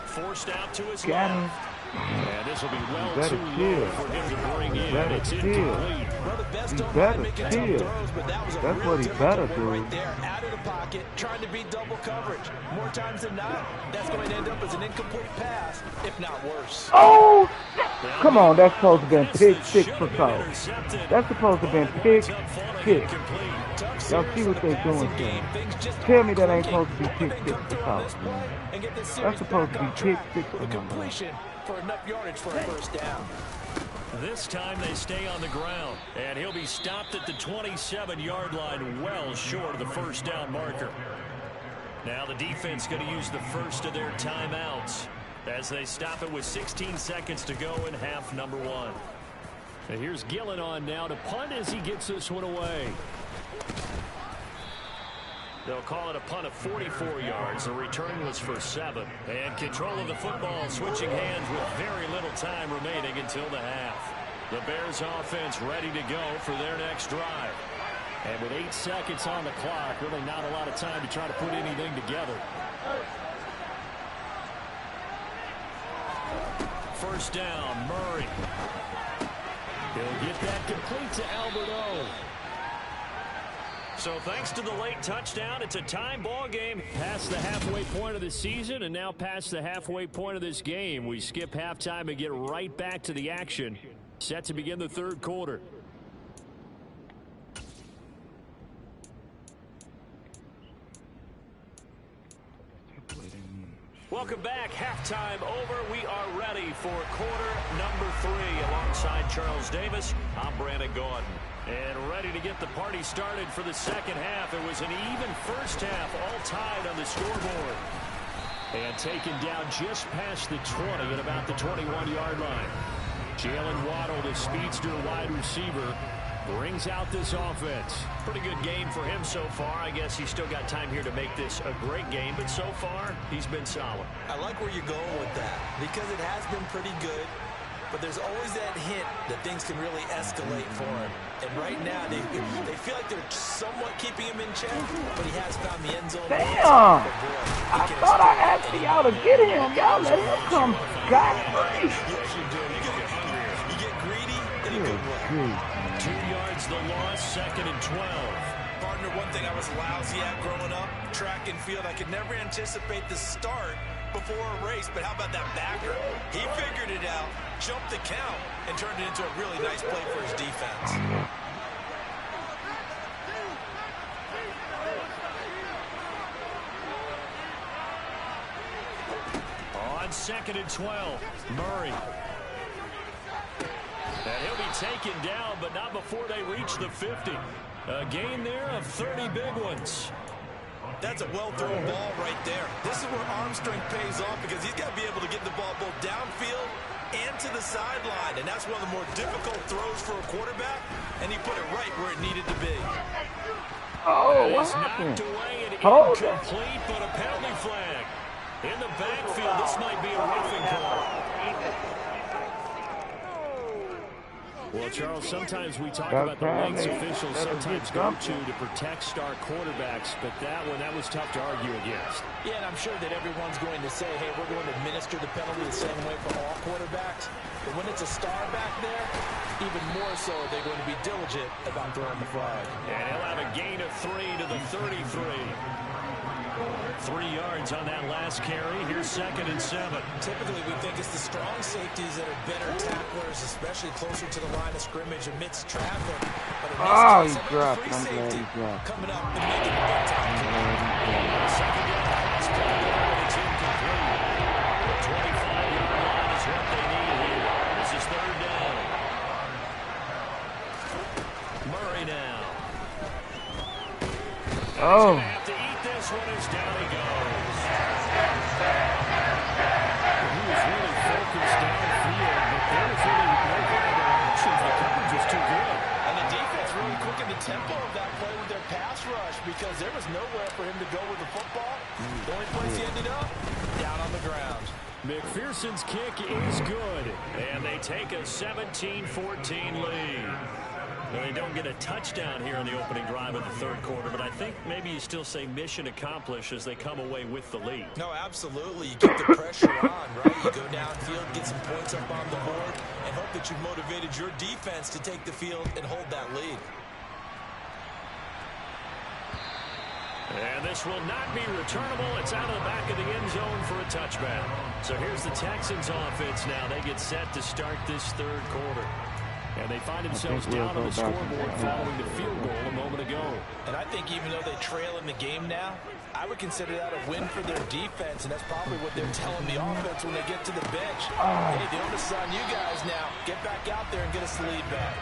forced out to his Got him. left. And this will be well too chill. low for him to bring in. It's chill. incomplete. Well, the best He don't better make it chill. tough throws, but that was a That's real what he difficult better one do. right there, out of the pocket, trying to beat double coverage. More times than not, that's going to end up as an incomplete pass, if not worse. Oh, come on. That's supposed to have been pick six for Cole. That's supposed to have been pick six. Y'all see what they're doing here. Tell me that ain't supposed to be pick six for Cole. That's supposed to be pick six for him. Completion for enough yardage for a first down. This time they stay on the ground. And he'll be stopped at the 27-yard line, well short of the first down marker. Now the defense going to use the first of their timeouts as they stop it with 16 seconds to go in half number one. And here's Gillen on now to punt as he gets this one away. They'll call it a punt of 44 yards. The return was for 7. And control of the football switching hands with very little time remaining until the half. The Bears offense ready to go for their next drive. And with 8 seconds on the clock, really not a lot of time to try to put anything together. First down, Murray. He'll get that complete to Albert O. So thanks to the late touchdown, it's a time ball game. Past the halfway point of the season and now past the halfway point of this game. We skip halftime and get right back to the action. Set to begin the third quarter. Welcome back. Halftime over. We are ready for quarter number 3 alongside Charles Davis. I'm Brandon Gaudin. And ready to get the party started for the second half. It was an even first half, all tied on the scoreboard. And taken down just past the 20 at about the 21-yard line. Jalen Waddle, the speedster wide receiver, brings out this offense. Pretty good game for him so far. I guess he's still got time here to make this a great game, but so far, he's been solid. I like where you're going with that because it has been pretty good. But there's always that hint that things can really escalate for him. And right now, they feel like they're somewhat keeping him in check, but he has found the end zone. Damn! I thought I asked y'all to get him. Y'all let him come scot-free. Yes, you do. You get greedy in a good way. 2 yards the loss, 2nd and 12. Partner, one thing I was lousy at growing up, track and field, I could never anticipate the start before a race, but how about that backer? He figured it out, jumped the count, and turned it into a really nice play for his defense. On 2nd and 12, Murray. And he'll be taken down, but not before they reach the 50. A gain there of 30 big ones. That's a well-thrown ball right there. This is where arm strength pays off because he's got to be able to get the ball both downfield and to the sideline. And that's one of the more difficult throws for a quarterback. And he put it right where it needed to be. Oh, what It's happened? knocked away and Hold it. incomplete, but a penalty flag. In the backfield, this might be a roughing call. Well, Charles, sometimes we talk about the lengths officials sometimes go to protect star quarterbacks, but that was tough to argue against. Yeah, and I'm sure that everyone's going to say, hey, we're going to administer the penalty the same way for all quarterbacks. But when it's a star back there, even more so, they're going to be diligent about throwing the flag. And he'll have a gain of 3 to the 33. 3 yards on that last carry. Here's 2nd and 7. Typically, we think it's the strong safeties that are better tacklers, especially closer to the line of scrimmage amidst traffic. But in this case, he dropped. I'm glad he dropped. Coming up and making a big time. Second down pass play, but it's incomplete. The 25-yard line is what they need here. This is 3rd down. Murray now. Oh. He's going to have to eat this one as down he goes. He was really focused downfield, but there was really no other options. The coverage was too good. And the defense really quickened the tempo of that play with their pass rush because there was nowhere for him to go with the football. The only place he ended up, down on the ground. McPherson's kick is good, and they take a 17-14 lead. Well, they don't get a touchdown here in the opening drive of the 3rd quarter, but I think maybe you still say mission accomplished as they come away with the lead. No, absolutely. You keep the pressure on, right? You go downfield, get some points up on the board, and hope that you've motivated your defense to take the field and hold that lead. And this will not be returnable. It's out of the back of the end zone for a touchback. So here's the Texans offense now. They get set to start this 3rd quarter. And they find themselves down on the scoreboard following the field goal a moment ago. And I think even though they trail in the game now, I would consider that a win for their defense, and that's probably what they're telling the offense when they get to the bench. Hey, the onus is on you guys now. Get back out there and get us the lead back.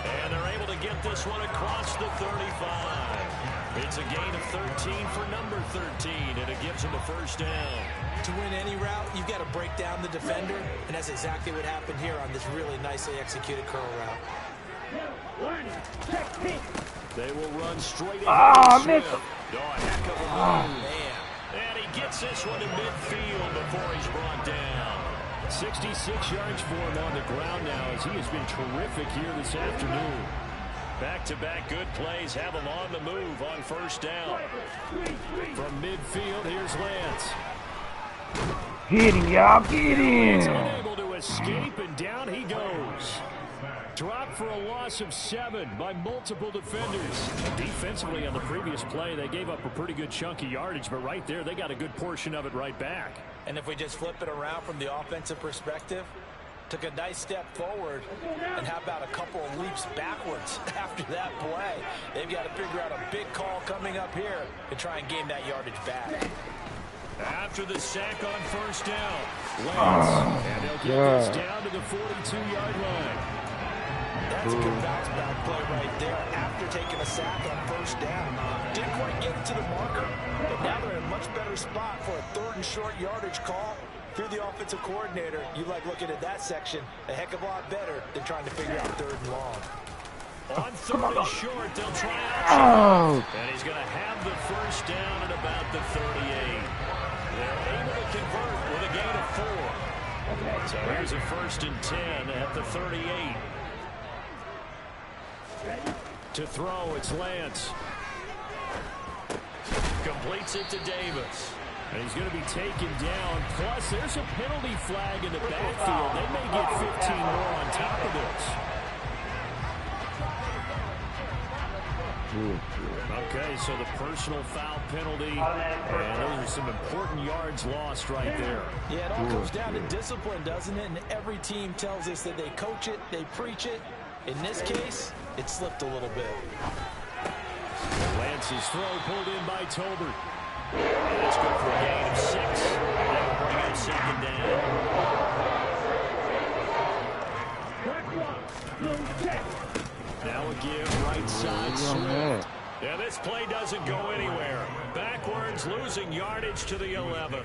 And they're able to get this one across the 35. It's a gain of 13 for number 13, and it gives them a 1st down. To win any route, you've got to break down the defender, and that's exactly what happened here on this really nicely executed curl route. They will run straight in. I missed him. A heck of a move. Man. And he gets this one to midfield before he's brought down. 66 yards for him on the ground now as he has been terrific here this afternoon. Back-to-back good plays have him on the move on 1st down. From midfield, here's Lance. Hit him, y'all. Get He's in. unable to escape, and down he goes. Dropped for a loss of 7 by multiple defenders. Defensively on the previous play, they gave up a pretty good chunk of yardage, but right there, they got a good portion of it right back. And if we just flip it around from the offensive perspective, took a nice step forward, and how about a couple of leaps backwards after that play? They've got to figure out a big call coming up here to try and gain that yardage back. After the sack on 1st down, Lance, and they'll get this down to the 42-yard line. That's a good bounce back play right there after taking a sack on 1st down. Didn't quite get it to the marker, but now they're in a much better spot for a 3rd and short yardage call. If you're the offensive coordinator, you like looking at that section a heck of a lot better than trying to figure out 3rd and long. On 3rd and short, they'll try out. And he's going to have the 1st down at about the 38. They're able to convert with a gain of 4. So here's a 1st and 10 at the 38. To throw, it's Lance. Completes it to Davis. And he's going to be taken down. Plus, there's a penalty flag in the backfield. They may get 15 more on top of this. Okay, so the personal foul penalty, and those are some important yards lost right there. Yeah, it all comes down to discipline, doesn't it? And every team tells us that they coach it, they preach it. In this case, it slipped a little bit. Lance's throw pulled in by Tolbert. And it's good for a gain of 6. That will bring up 2nd down. Now a give right side Swift. Yeah, this play doesn't go anywhere. Backwards, losing yardage to the 11.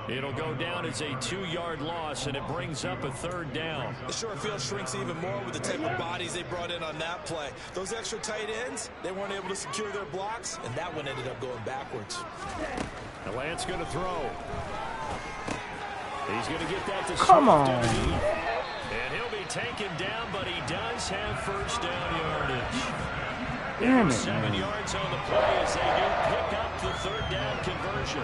It'll go down as a 2-yard loss, and it brings up a 3rd down. The short field shrinks even more with the type of bodies they brought in on that play. Those extra tight ends, they weren't able to secure their blocks, and that one ended up going backwards. The Lance going to throw. He's going to get that to Come on. And he'll be taken down, but he does have 1st down yardage. Damn it, 7 yards on the play as they do pick up the 3rd down conversion.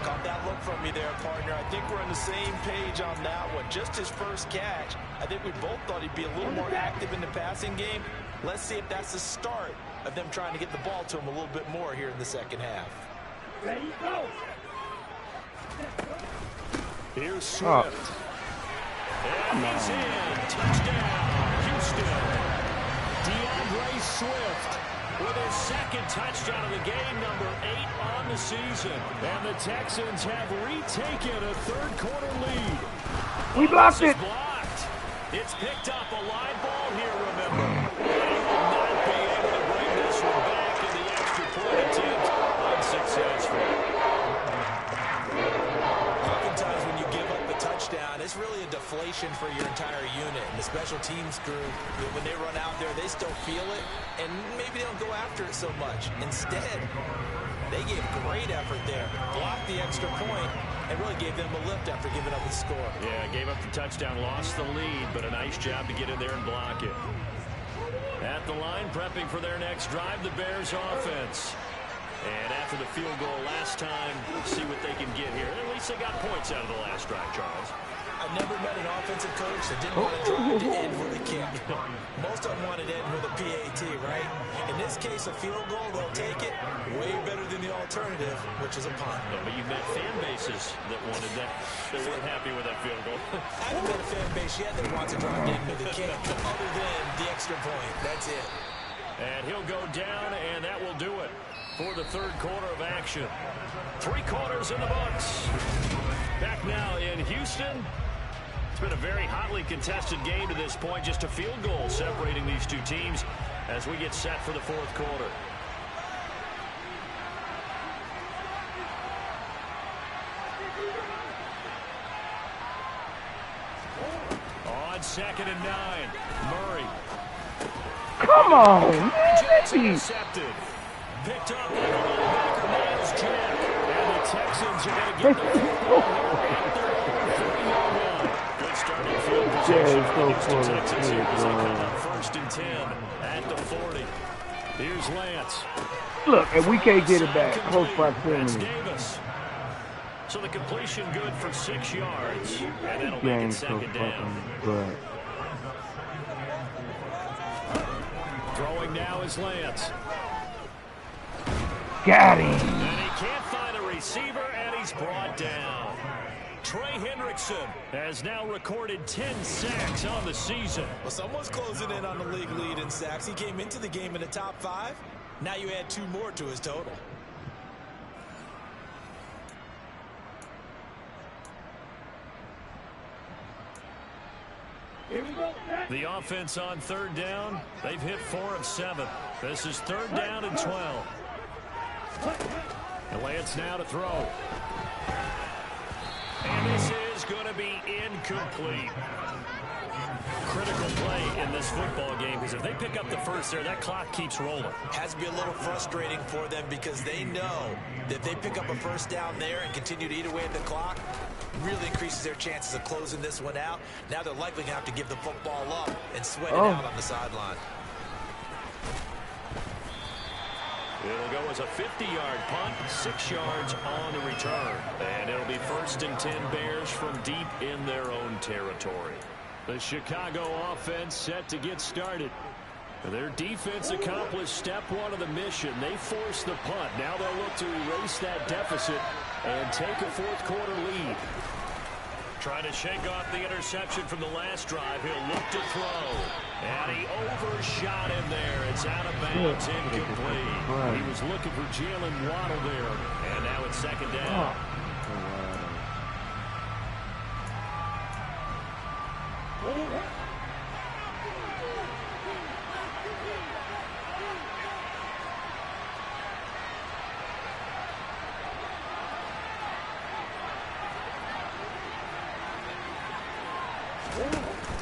Caught that look from me there, partner. I think we're on the same page on that one. Just his first catch. I think we both thought he'd be a little more active in the passing game. Let's see if that's the start of them trying to get the ball to him a little bit more here in the 2nd half. Here's Swift. And he's in. Touchdown, Houston. DeAndre Swift with his second touchdown of the game, number 8 on the season. And the Texans have retaken a third-quarter lead. We blocked it. Blocked. It's picked up a live ball here, remember. They will not be able to bring this one back, and the extra point attempt unsuccessful. Oftentimes when you give up a touchdown, it's really a deflation for your entire unit. And the special teams group, when they run out there, they still feel it, and maybe they don't go after it so much. Instead, they gave great effort there, blocked the extra point, and really gave them a lift after giving up the score. Yeah, gave up the touchdown, lost the lead, but a nice job to get in there and block it. At the line, prepping for their next drive, the Bears offense. And after the field goal last time, see what they can get here. At least they got points out of the last drive, Charles. I've never met an offensive coach that didn't want to drive to end with a kick. Most of them wanted to end with a PAT, right? In this case, a field goal, they'll take it. Way better than the alternative, which is a punt. Yeah, but you've met fan bases that wanted that. They weren't happy with that field goal. I haven't met a fan base yet that wants to drive to end with a kick, other than the extra point. That's it. And he'll go down, and that will do it for the third quarter of action. 3 quarters in the books. Back now in Houston. It's been a very hotly contested game to this point. Just a field goal separating these two teams as we get set for the fourth quarter. On 2nd and 9, Murray. Come on, man. Intercepted. Picked up by the linebacker, Miles Jack. And the Texans are going to get the football at their own 30-yard line. Good starting field position for the Houston Texans here as they come up 1st and 10 at the 40. Here's Lance. Look, and we can't get it back. Close That's proximity. Davis. So the completion good for 6 yards. And that'll make it second down. Good. Throwing now is Lance. Got him. And he can't find a receiver, and he's brought down. Trey Hendrickson has now recorded 10 sacks on the season. Well, someone's closing in on the league lead in sacks. He came into the game in the top 5. Now you add 2 more to his total. The offense on 3rd down, they've hit 4 of 7. This is 3rd down and 12. And Lance now to throw. And this is going to be incomplete. Critical play in this football game, because if they pick up the first there, that clock keeps rolling. Has to be a little frustrating for them because they know that if they pick up a first down there and continue to eat away at the clock, really increases their chances of closing this one out. Now they're likely going to have to give the football up and sweat it out on the sideline. It'll go as a 50-yard punt, 6 yards on the return. And it'll be 1st and 10 Bears from deep in their own territory. The Chicago offense set to get started. Their defense accomplished step 1 of the mission. They forced the punt. Now they'll look to erase that deficit and take a fourth quarter lead. Trying to shake off the interception from the last drive. He'll look to throw. And he overshot him there. It's out of bounds, incomplete. He was looking for Jalen Waddle there. And now it's 2nd down.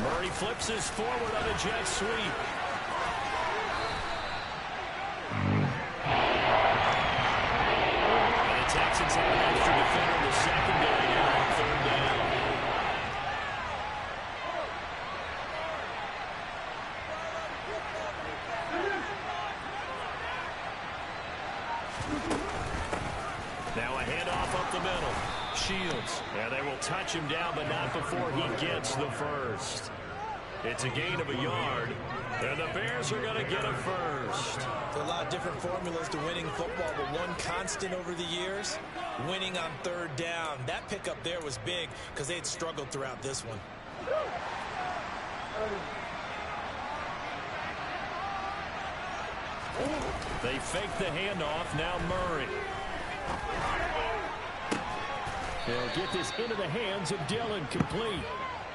Murray flips his forward on a jet sweep. And the Texans have an extra defender in the secondary now on 3rd down. Now a handoff up the middle. Shields. And they will touch him down, but not before he gets the first. It's a gain of a yard, and the Bears are going to get a first. There are a lot of different formulas to winning football, but one constant over the years, winning on third down. That pickup there was big because they had struggled throughout this one. They fake the handoff. Now Murray. They'll get this into the hands of Dillon, complete.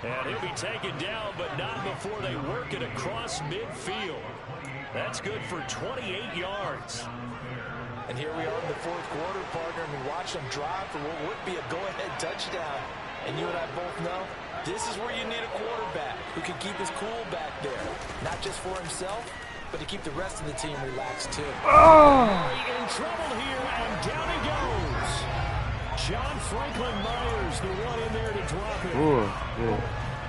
And he'll be taken down, but not before they work it across midfield. That's good for 28 yards. And here we are in the fourth quarter, partner, and we watch them drive for what would be a go-ahead touchdown. And you and I both know this is where you need a quarterback who can keep his cool back there. Not just for himself, but to keep the rest of the team relaxed, too. Oh! In trouble here, and down he goes. John Franklin Myers, the one in there to drop it. Ooh, yeah.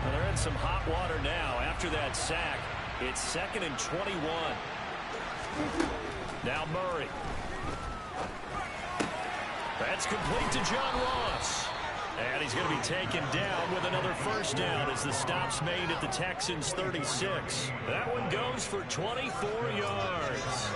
Well, they're in some hot water now after that sack. It's 2nd and 21. Now Murray. That's complete to John Ross. And he's going to be taken down with another first down as the stop's made at the Texans' 36. That one goes for 24 yards.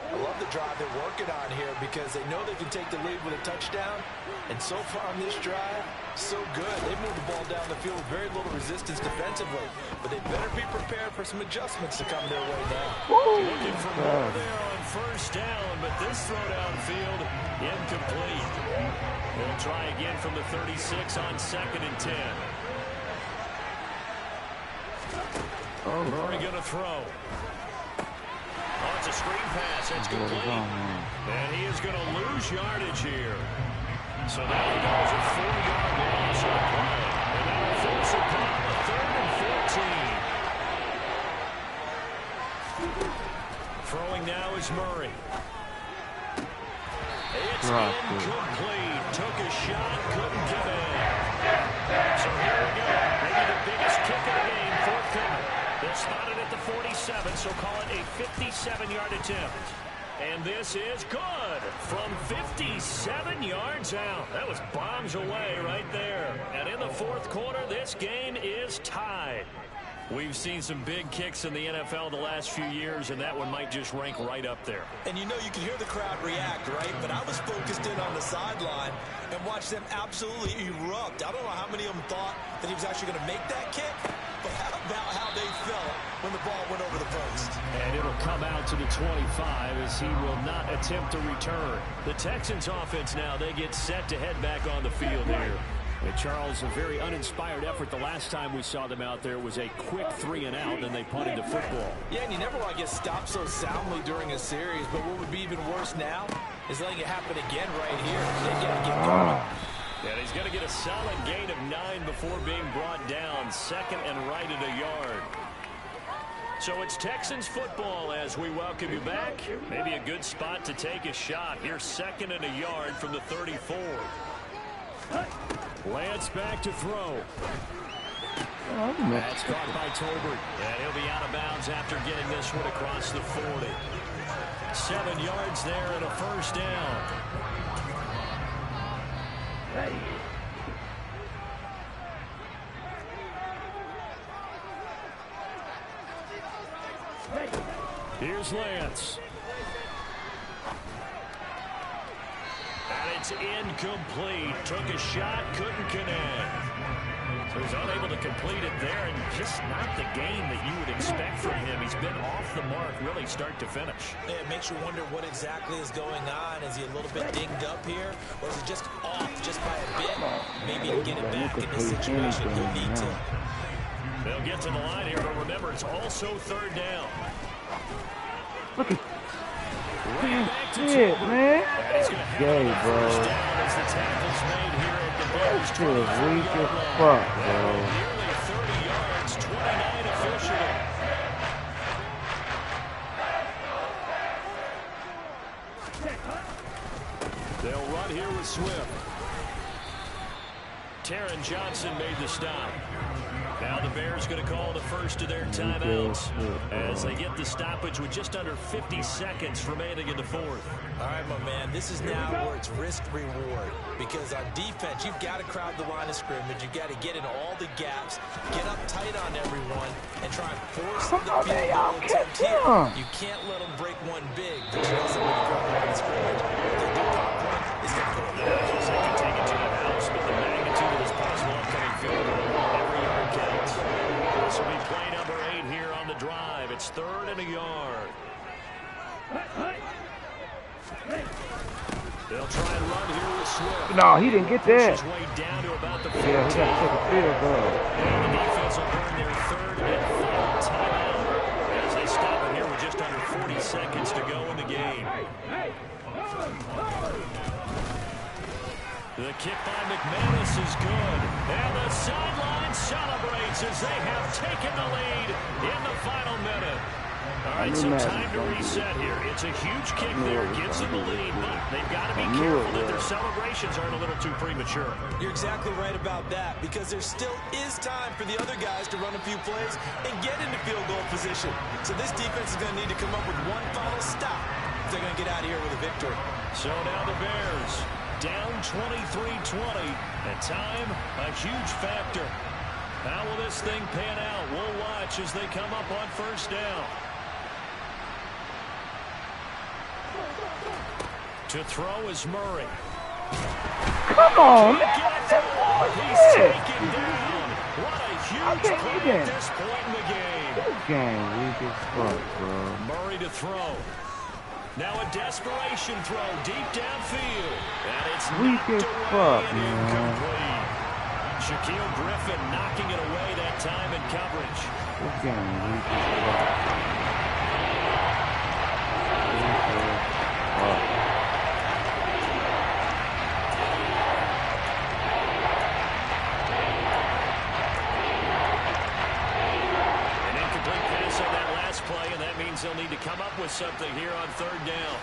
I love the drive they're working on here because they know they can take the lead with a touchdown. And so far on this drive, so good. They've moved the ball down the field with very little resistance defensively. But they better be prepared for some adjustments to come their way now. Looking for more there on first down, but this throw downfield incomplete. They'll try again from the 36 on 2nd and 10. Murray going to throw. Oh, it's a screen pass. It's complete. And he is going to lose yardage here. So now he goes a 4-yard loss on the play. And now a force a punt, 3rd and 14. Throwing now is Murray. It's incomplete. Took a shot, couldn't get in. So here we go. Maybe the biggest kick of the game, forthcoming. They'll spot it at the 47, so call it a 57-yard attempt. And this is good from 57 yards out. That was bombs away right there. And in the fourth quarter, this game is tied. We've seen some big kicks in the NFL the last few years, and that one might just rank right up there. And you know, you can hear the crowd react, right? But I was focused in on the sideline and watched them absolutely erupt. I don't know how many of them thought that he was actually going to make that kick, but how about how they felt when the ball went over the post? And it'll come out to the 25 as he will not attempt to return. The Texans offense now, they get set to head back on the field here. And Charles, a very uninspired effort. The last time we saw them out there was a quick 3-and-out, and they punted the football. Yeah, and you never want to get stopped so soundly during a series, but what would be even worse now is letting it happen again right here. They got to get going. And he's going to get a solid gain of 9 before being brought down. 2nd and right at a yard. So it's Texans football as we welcome you back. Maybe a good spot to take a shot. Here's 2nd and a yard from the 34. Lance back to throw. That's caught by Tolbert. And he'll be out of bounds after getting this one across the 40. 7 yards there and a first down. Here's Lance. And it's incomplete. Took a shot, couldn't connect. So he's unable to complete it there, and just not the game that you would expect from him. He's been off the mark, really start to finish. Yeah, it makes you wonder what exactly is going on. Is he a little bit dinged up here, or is he just off just by a bit? Maybe to get it back in this situation, he'll need to. They'll get to the line here, but remember, it's also 3rd down. Look at Back to shit, man. Gay, bro. As the tackle's made here at the Bears' This is weak as fuck, bro. Nearly 30 yards, 29 officially. They'll run here with Swift. Taron Johnson made the stop. Now the Bears going to call the first of their timeouts as they get the stoppage with just under 50 seconds remaining in the fourth. All right, my man, this is now where it's risk-reward. Because on defense, you've got to crowd the line of scrimmage. You've got to get in all the gaps, get up tight on everyone, and try and force the field goal attempt here. You can't let them break one big, but you also want to crowd the line of scrimmage. If they do pop one, it's going to go there. They can take it to the house, but the magnitude of this possible upcoming field goal, every yard counts. This will be play number 8 here on the drive. It's 3rd and a yard. They'll try and run here with Swift. No, he didn't get that. Way down to about the 15. Yeah, he got to take a field goal. And the defense will burn their 3rd and final timeout as they stop it here with just under 40 seconds to go in the game. The kick by McManus is good. And the sideline celebrates as they have taken the lead in the final minute. All right, so time to reset here. It's a huge kick there. Gives them the lead, but they've got to be careful that their celebrations aren't a little too premature. You're exactly right about that because there still is time for the other guys to run a few plays and get into field goal position. So this defense is going to need to come up with one final stop if they're going to get out of here with a victory. So now the Bears down 23-20, and time a huge factor. How will this thing pan out? We'll watch as they come up on first down. To throw is Murray. Come on, man. He's taken down. What a huge play at this point in the game. This game weak as fuck, bro. Murray to throw. Now a desperation throw deep downfield. And it's weak as fuck, man. Incomplete. Shaquille Griffin knocking it away that time in coverage. This game weak as fuck. Play, and that means they'll need to come up with something here on 3rd down.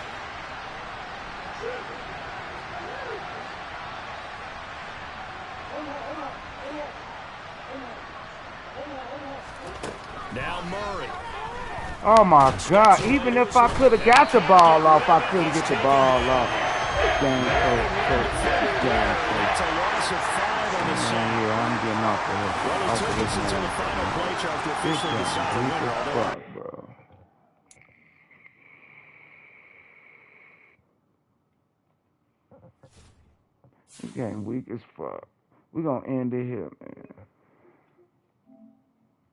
Now Murray. Oh my God! Even if I could have got the ball off, I couldn't get the ball off. Game It's a loss of 5 on the set. Yeah, I'm getting off of here. Well, it took us until the final play chart to officially decide the winner. Bro. This game weak as fuck. We're gonna end it here, man.